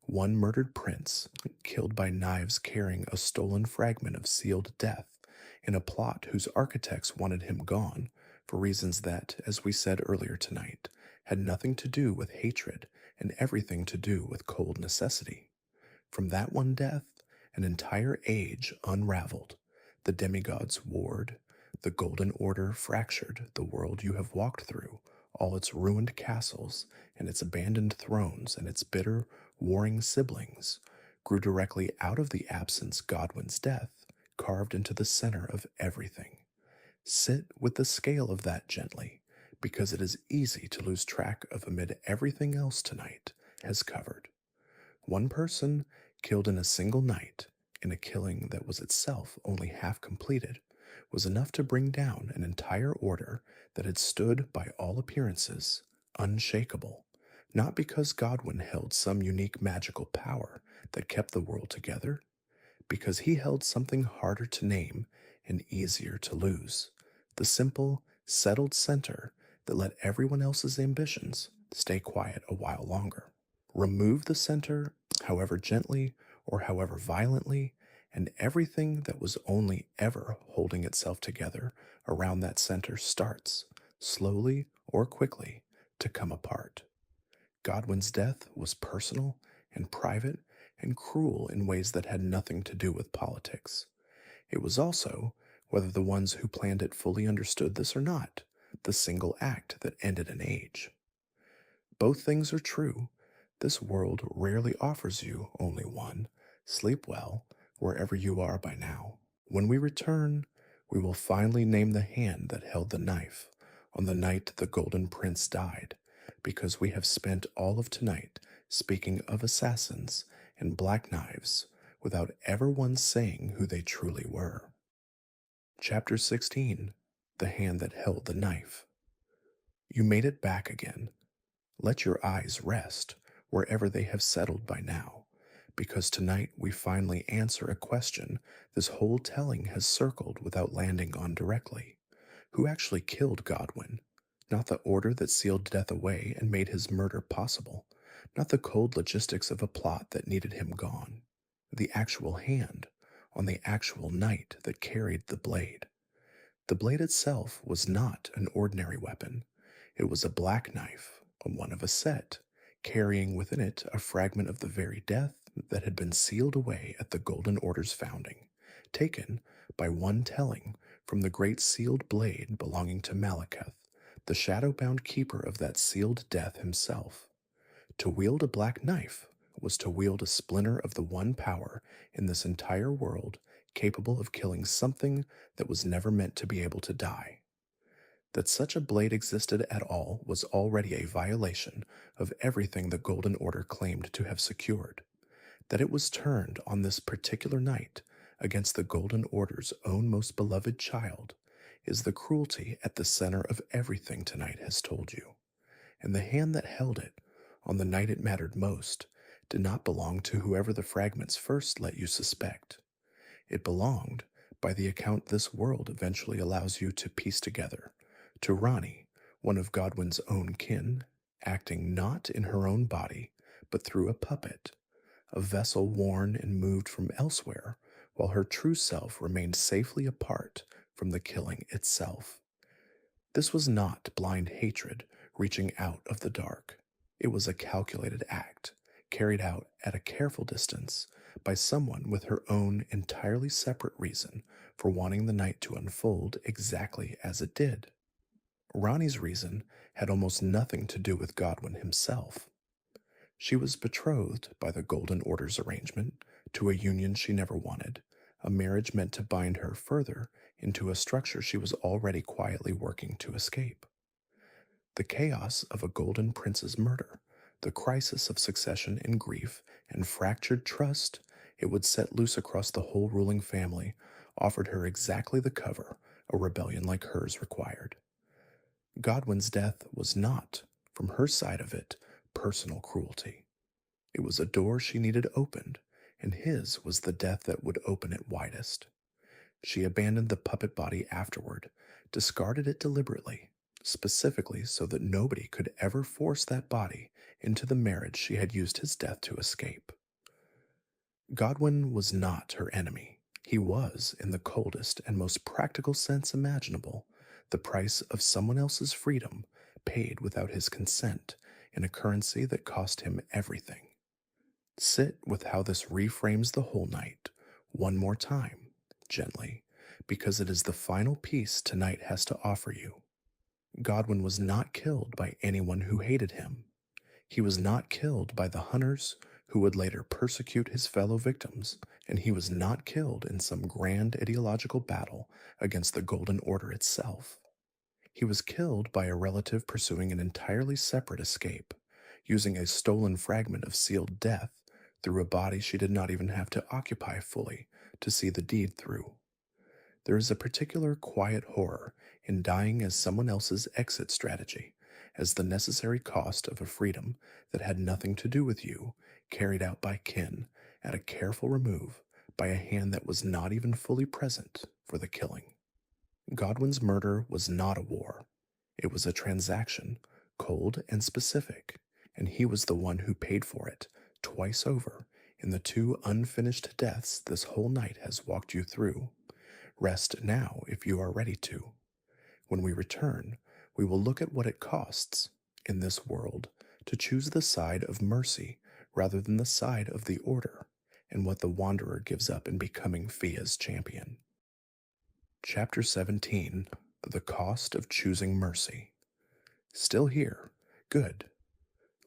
one murdered prince, killed by knives carrying a stolen fragment of sealed death in a plot whose architects wanted him gone for reasons that, as we said earlier tonight, had nothing to do with hatred and everything to do with cold necessity. From that one death, an entire age unraveled. The demigods warred, the Golden Order fractured the world you have walked through, all its ruined castles and its abandoned thrones and its bitter, warring siblings, grew directly out of the absence Godwyn's death carved into the center of everything. Sit with the scale of that gently, because it is easy to lose track of amid everything else tonight has covered. One person killed in a single night, in a killing that was itself only half completed, was enough to bring down an entire order that had stood, by all appearances, unshakable, not because Godwyn held some unique magical power that kept the world together, because he held something harder to name and easier to lose, the simple, settled center that let everyone else's ambitions stay quiet a while longer. Remove the center, however gently or however violently, and everything that was only ever holding itself together around that center starts, slowly or quickly, to come apart. Godwyn's death was personal and private and cruel in ways that had nothing to do with politics. It was also, whether the ones who planned it fully understood this or not, the single act that ended an age. Both things are true. This world rarely offers you only one. Sleep well, wherever you are by now. When we return, we will finally name the hand that held the knife on the night the Golden Prince died, because we have spent all of tonight speaking of assassins and black knives without ever once saying who they truly were. Chapter 16. The Hand That Held the Knife. You made it back again. Let your eyes rest wherever they have settled by now, because tonight we finally answer a question this whole telling has circled without landing on directly. Who actually killed Godwyn? Not the order that sealed death away and made his murder possible, not the cold logistics of a plot that needed him gone. The actual hand on the actual night that carried the blade. The blade itself was not an ordinary weapon. It was a black knife, one of a set, carrying within it a fragment of the very death that had been sealed away at the Golden Order's founding, taken, by one telling, from the great sealed blade belonging to Malekith, the shadow-bound keeper of that sealed death himself. To wield a black knife was to wield a splinter of the one power in this entire world capable of killing something that was never meant to be able to die. That such a blade existed at all was already a violation of everything the Golden Order claimed to have secured. That it was turned on this particular night, against the Golden Order's own most beloved child is the cruelty at the center of everything tonight has told you. And the hand that held it, on the night it mattered most, did not belong to whoever the fragments first let you suspect. It belonged, by the account this world eventually allows you to piece together, to Ronnie, one of Godwyn's own kin, acting not in her own body, but through a puppet, a vessel worn and moved from elsewhere, while her true self remained safely apart from the killing itself. This was not blind hatred reaching out of the dark. It was a calculated act, carried out at a careful distance by someone with her own entirely separate reason for wanting the night to unfold exactly as it did. Ronnie's reason had almost nothing to do with Godwyn himself. She was betrothed by the Golden Order's arrangement to a union she never wanted, a marriage meant to bind her further into a structure she was already quietly working to escape. The chaos of a Golden Prince's murder, the crisis of succession and grief, and fractured trust it would set loose across the whole ruling family offered her exactly the cover a rebellion like hers required. Godwyn's death was not, from her side of it, personal cruelty. It was a door she needed opened, and his was the death that would open it widest. She abandoned the puppet body afterward, discarded it deliberately, specifically so that nobody could ever force that body into the marriage she had used his death to escape. Godwyn was not her enemy. He was, in the coldest and most practical sense imaginable, the price of someone else's freedom paid without his consent in a currency that cost him everything. Sit with how this reframes the whole night, one more time, gently, because it is the final piece tonight has to offer you. Godwyn was not killed by anyone who hated him. He was not killed by the hunters who would later persecute his fellow victims, and he was not killed in some grand ideological battle against the Golden Order itself. He was killed by a relative pursuing an entirely separate escape, using a stolen fragment of sealed death through a body she did not even have to occupy fully to see the deed through. There is a particular quiet horror in dying as someone else's exit strategy, as the necessary cost of a freedom that had nothing to do with you, carried out by kin at a careful remove by a hand that was not even fully present for the killing. Godwyn's murder was not a war. It was a transaction, cold and specific, and he was the one who paid for it, twice over, in the two unfinished deaths this whole night has walked you through. Rest now if you are ready to. When we return, we will look at what it costs, in this world, to choose the side of mercy rather than the side of the order, and what the Wanderer gives up in becoming Fia's champion. Chapter 17, The Cost of Choosing Mercy. Still here? Good.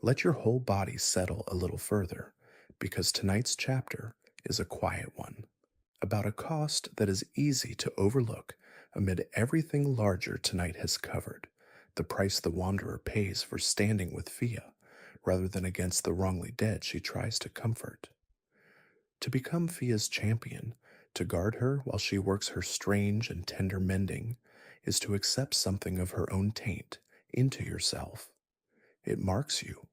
Let your whole body settle a little further, because tonight's chapter is a quiet one, about a cost that is easy to overlook amid everything larger tonight has covered, the price the Wanderer pays for standing with Fia, rather than against the wrongly dead she tries to comfort. To become Fia's champion, to guard her while she works her strange and tender mending, is to accept something of her own taint into yourself. It marks you.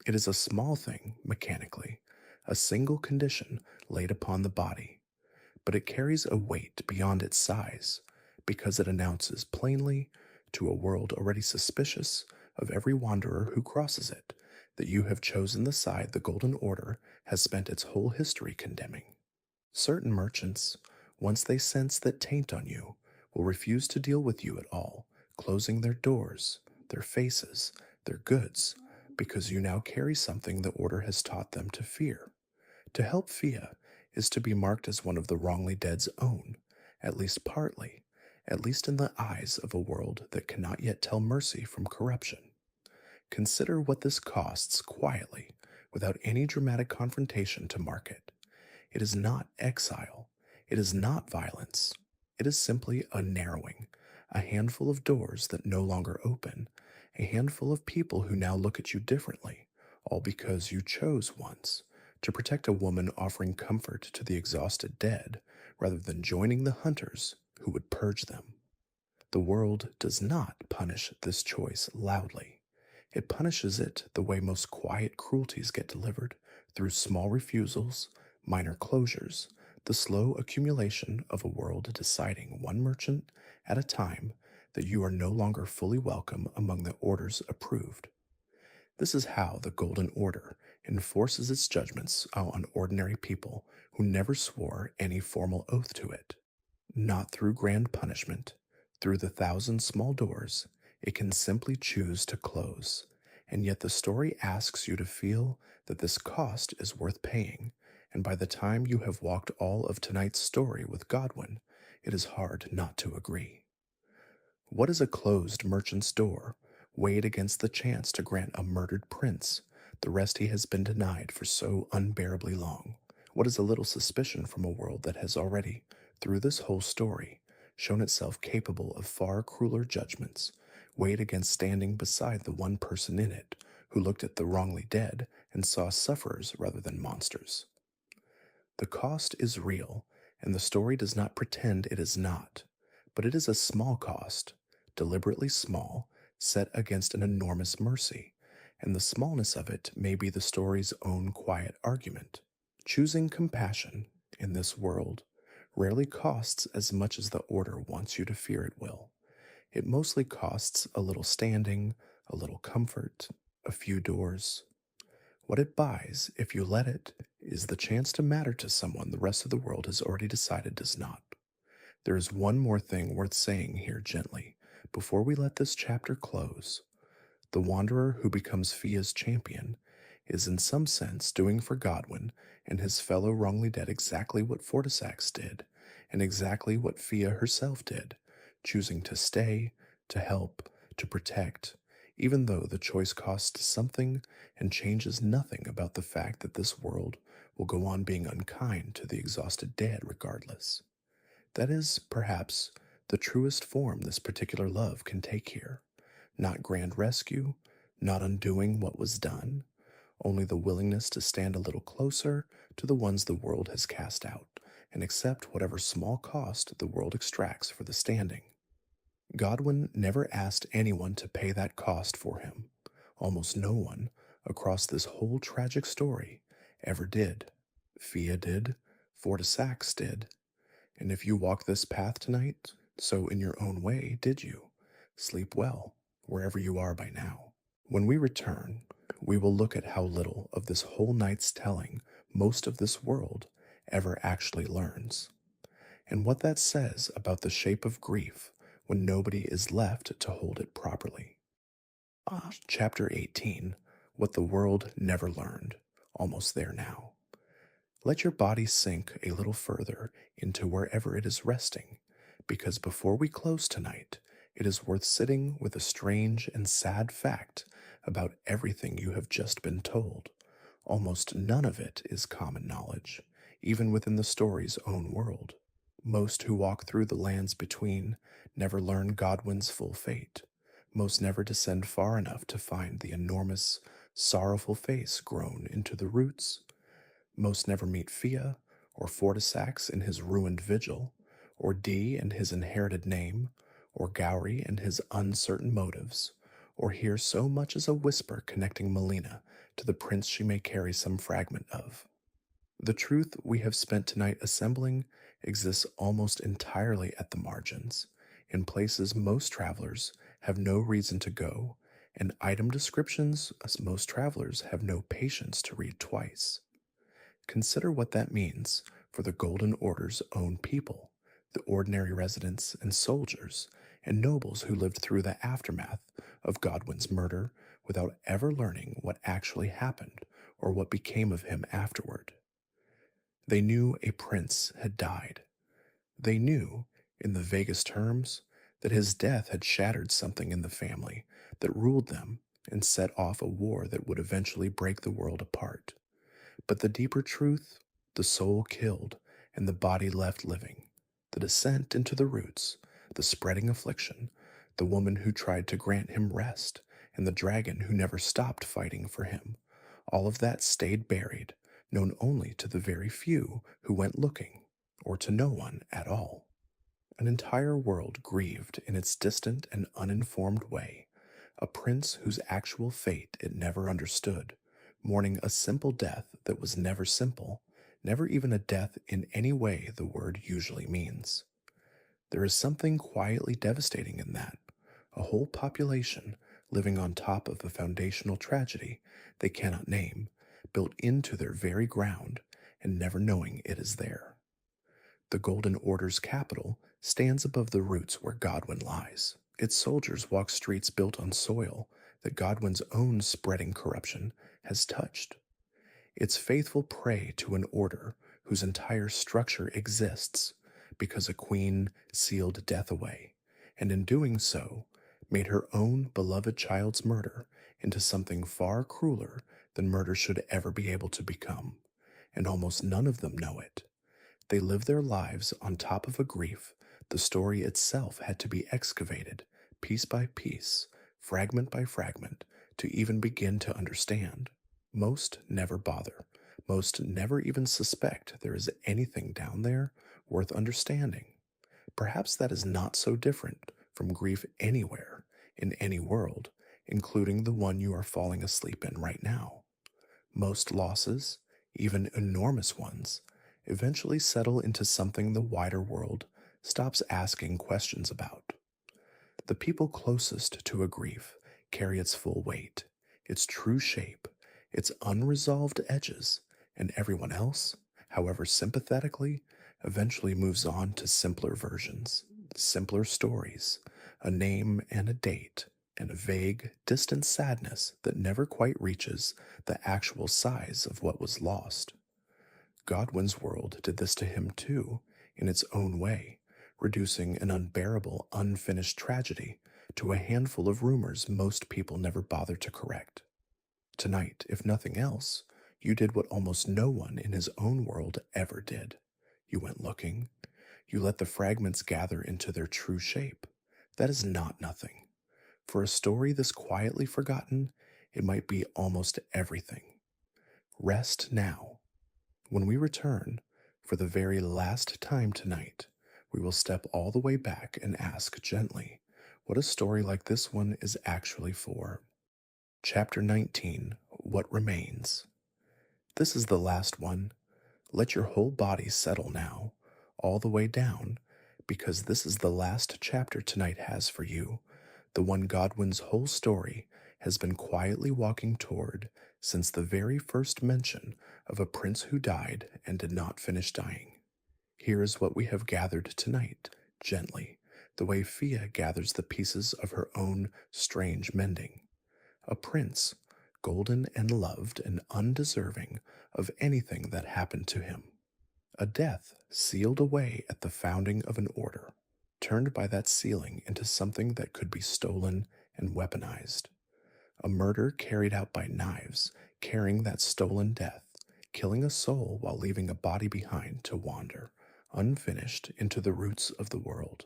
It is a small thing, mechanically, a single condition laid upon the body, but it carries a weight beyond its size, because it announces plainly, to a world already suspicious of every wanderer who crosses it, that you have chosen the side the Golden Order has spent its whole history condemning. Certain merchants, once they sense that taint on you, will refuse to deal with you at all, closing their doors, their faces, their goods, because you now carry something the Order has taught them to fear. To help Fia is to be marked as one of the wrongly dead's own, at least partly, at least in the eyes of a world that cannot yet tell mercy from corruption. Consider what this costs quietly, without any dramatic confrontation to mark it. It is not exile. It is not violence. It is simply a narrowing, a handful of doors that no longer open, a handful of people who now look at you differently, all because you chose once to protect a woman offering comfort to the exhausted dead rather than joining the hunters who would purge them. The world does not punish this choice loudly. It punishes it the way most quiet cruelties get delivered, through small refusals, minor closures, the slow accumulation of a world deciding one merchant at a time that you are no longer fully welcome among the orders approved. This is how the Golden Order enforces its judgments on ordinary people who never swore any formal oath to it. Not through grand punishment, through the thousand small doors, it can simply choose to close. And yet the story asks you to feel that this cost is worth paying, and by the time you have walked all of tonight's story with Godwyn, it is hard not to agree. What is a closed merchant's door, weighed against the chance to grant a murdered prince the rest he has been denied for so unbearably long? What is a little suspicion from a world that has already, through this whole story, shown itself capable of far crueler judgments, weighed against standing beside the one person in it who looked at the wrongly dead and saw sufferers rather than monsters? The cost is real, and the story does not pretend it is not, but it is a small cost, deliberately small, set against an enormous mercy, and the smallness of it may be the story's own quiet argument. Choosing compassion in this world rarely costs as much as the Order wants you to fear it will. It mostly costs a little standing, a little comfort, a few doors. What it buys, if you let it, is the chance to matter to someone the rest of the world has already decided does not. There is one more thing worth saying here gently, before we let this chapter close. The wanderer who becomes Fia's champion is in some sense doing for Godwyn and his fellow wrongly dead exactly what Fortisax did, and exactly what Fia herself did, choosing to stay, to help, to protect, even though the choice costs something and changes nothing about the fact that this world will go on being unkind to the exhausted dead regardless. That is, perhaps, the truest form this particular love can take here. Not grand rescue, not undoing what was done, only the willingness to stand a little closer to the ones the world has cast out and accept whatever small cost the world extracts for the standing. Godwyn never asked anyone to pay that cost for him. Almost no one, across this whole tragic story, ever did. Fia did, Fortisax did, and if you walk this path tonight, so in your own way did you. Sleep well, wherever you are by now. When we return, we will look at how little of this whole night's telling most of this world ever actually learns, and what that says about the shape of grief when nobody is left to hold it properly. Chapter 18, What the World Never Learned. Almost there now. Let your body sink a little further into wherever it is resting, because before we close tonight, it is worth sitting with a strange and sad fact about everything you have just been told. Almost none of it is common knowledge, even within the story's own world. Most who walk through the lands between never learn Godwyn's full fate. Most never descend far enough to find the enormous, sorrowful face grown into the roots. Most never meet Fia, or Fortisax in his ruined vigil, or Dee and his inherited name, or Gowry and his uncertain motives, or hear so much as a whisper connecting Melina to the prince she may carry some fragment of. The truth we have spent tonight assembling exists almost entirely at the margins, in places most travelers have no reason to go, and item descriptions as most travelers have no patience to read twice. Consider what that means for the Golden Order's own people, the ordinary residents and soldiers and nobles who lived through the aftermath of Godwyn's murder without ever learning what actually happened or what became of him afterward. They knew a prince had died. They knew, in the vaguest terms, that his death had shattered something in the family that ruled them and set off a war that would eventually break the world apart. But the deeper truth, the soul killed and the body left living, the descent into the roots, the spreading affliction, the woman who tried to grant him rest, and the dragon who never stopped fighting for him, all of that stayed buried, known only to the very few who went looking, or to no one at all. An entire world grieved in its distant and uninformed way, a prince whose actual fate it never understood, mourning a simple death that was never simple, never even a death in any way the word usually means. There is something quietly devastating in that. A whole population living on top of a foundational tragedy they cannot name, built into their very ground, and never knowing it is there. The Golden Order's capital stands above the roots where Godwyn lies. Its soldiers walk streets built on soil that Godwyn's own spreading corruption has touched. Its faithful prey to an order whose entire structure exists because a queen sealed death away, and in doing so, made her own beloved child's murder into something far crueler than murder should ever be able to become, and almost none of them know it. They live their lives on top of a grief the story itself had to be excavated, piece by piece, fragment by fragment, to even begin to understand. Most never bother. Most never even suspect there is anything down there worth understanding. Perhaps that is not so different from grief anywhere, in any world, including the one you are falling asleep in right now. Most losses, even enormous ones, eventually settle into something the wider world stops asking questions about. The people closest to a grief carry its full weight, its true shape, its unresolved edges, and everyone else, however sympathetically, eventually moves on to simpler versions, simpler stories, a name and a date, and a vague, distant sadness that never quite reaches the actual size of what was lost. Godwyn's world did this to him too, in its own way, reducing an unbearable, unfinished tragedy to a handful of rumors most people never bother to correct. Tonight, if nothing else, you did what almost no one in his own world ever did. You went looking. You let the fragments gather into their true shape. That is not nothing. For a story this quietly forgotten, it might be almost everything. Rest now. When we return, for the very last time tonight, we will step all the way back and ask gently what a story like this one is actually for. Chapter 19, What Remains. This is the last one. Let your whole body settle now, all the way down, because this is the last chapter tonight has for you, the one Godwyn's whole story has been quietly walking toward since the very first mention of a prince who died and did not finish dying. Here is what we have gathered tonight, gently, the way Fia gathers the pieces of her own strange mending. A prince, golden and loved and undeserving of anything that happened to him. A death sealed away at the founding of an order, turned by that sealing into something that could be stolen and weaponized. A murder carried out by knives, carrying that stolen death, killing a soul while leaving a body behind to wander, unfinished, into the roots of the world.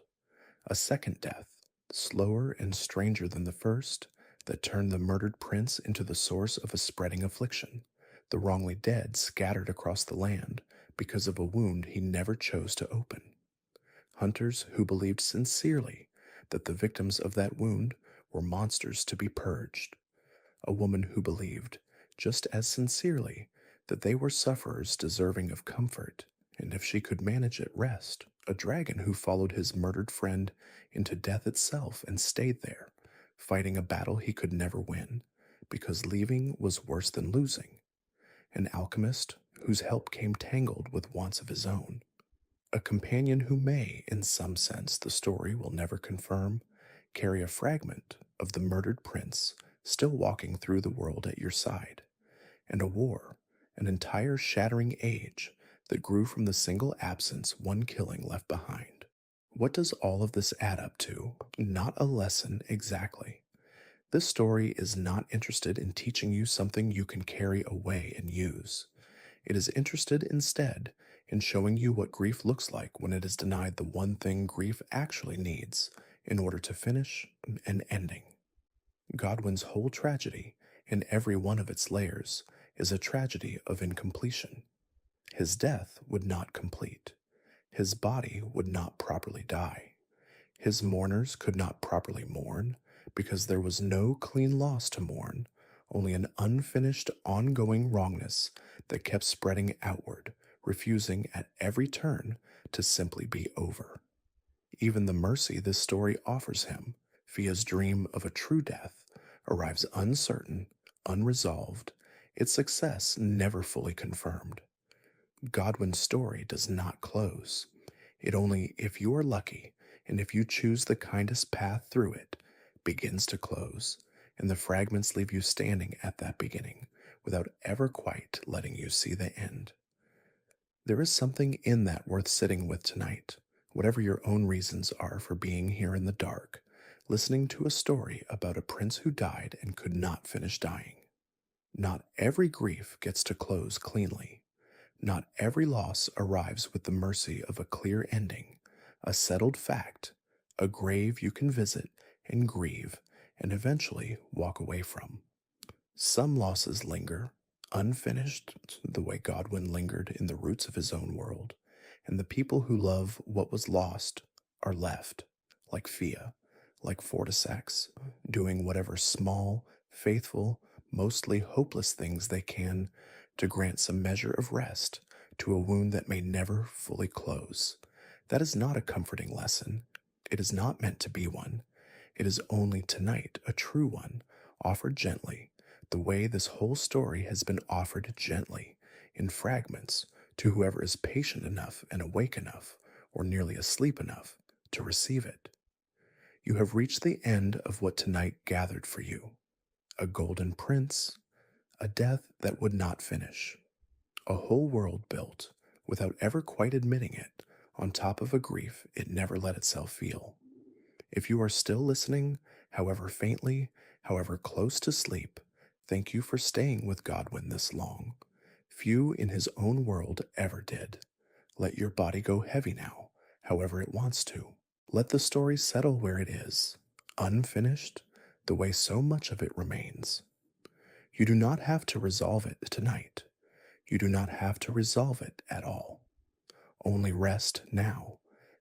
A second death, slower and stranger than the first, that turned the murdered prince into the source of a spreading affliction, the wrongly dead scattered across the land because of a wound he never chose to open. Hunters who believed sincerely that the victims of that wound were monsters to be purged. A woman who believed, just as sincerely, that they were sufferers deserving of comfort, and if she could manage it, rest. A dragon who followed his murdered friend into death itself and stayed there, fighting a battle he could never win, because leaving was worse than losing. An alchemist whose help came tangled with wants of his own. A companion who may, in some sense the story will never confirm, carry a fragment of the murdered prince still walking through the world at your side. And a war, an entire shattering age that grew from the single absence one killing left behind. What does all of this add up to? Not a lesson exactly. This story is not interested in teaching you something you can carry away and use. It is interested instead in showing you what grief looks like when it is denied the one thing grief actually needs in order to finish an ending. Godwyn's whole tragedy, in every one of its layers, is a tragedy of incompletion. His death would not complete. His body would not properly die. His mourners could not properly mourn because there was no clean loss to mourn, only an unfinished, ongoing wrongness that kept spreading outward, refusing at every turn to simply be over. Even the mercy this story offers him, Fia's dream of a true death, arrives uncertain, unresolved, its success never fully confirmed. Godwyn's story does not close. It only, if you are lucky, and if you choose the kindest path through it, begins to close, and the fragments leave you standing at that beginning, without ever quite letting you see the end. There is something in that worth sitting with tonight, whatever your own reasons are for being here in the dark, listening to a story about a prince who died and could not finish dying. Not every grief gets to close cleanly. Not every loss arrives with the mercy of a clear ending, a settled fact, a grave you can visit and grieve and eventually walk away from. Some losses linger, unfinished, the way Godwyn lingered in the roots of his own world, and the people who love what was lost are left, like Fia, like Fortisax, doing whatever small, faithful, mostly hopeless things they can to grant some measure of rest to a wound that may never fully close. That is not a comforting lesson. It is not meant to be one. It is only tonight a true one, offered gently, the way this whole story has been offered gently, in fragments, to whoever is patient enough and awake enough, or nearly asleep enough, to receive it. You have reached the end of what tonight gathered for you. A golden prince, a death that would not finish. A whole world built, without ever quite admitting it, on top of a grief it never let itself feel. If you are still listening, however faintly, however close to sleep, thank you for staying with Godwyn this long. Few in his own world ever did. Let your body go heavy now, however it wants to. Let the story settle where it is, unfinished, the way so much of it remains. You do not have to resolve it tonight. You do not have to resolve it at all. Only rest now,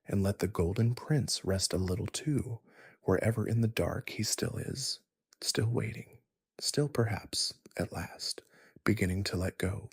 and let the golden prince rest a little too, wherever in the dark he still is, still waiting, still perhaps, at last, beginning to let go.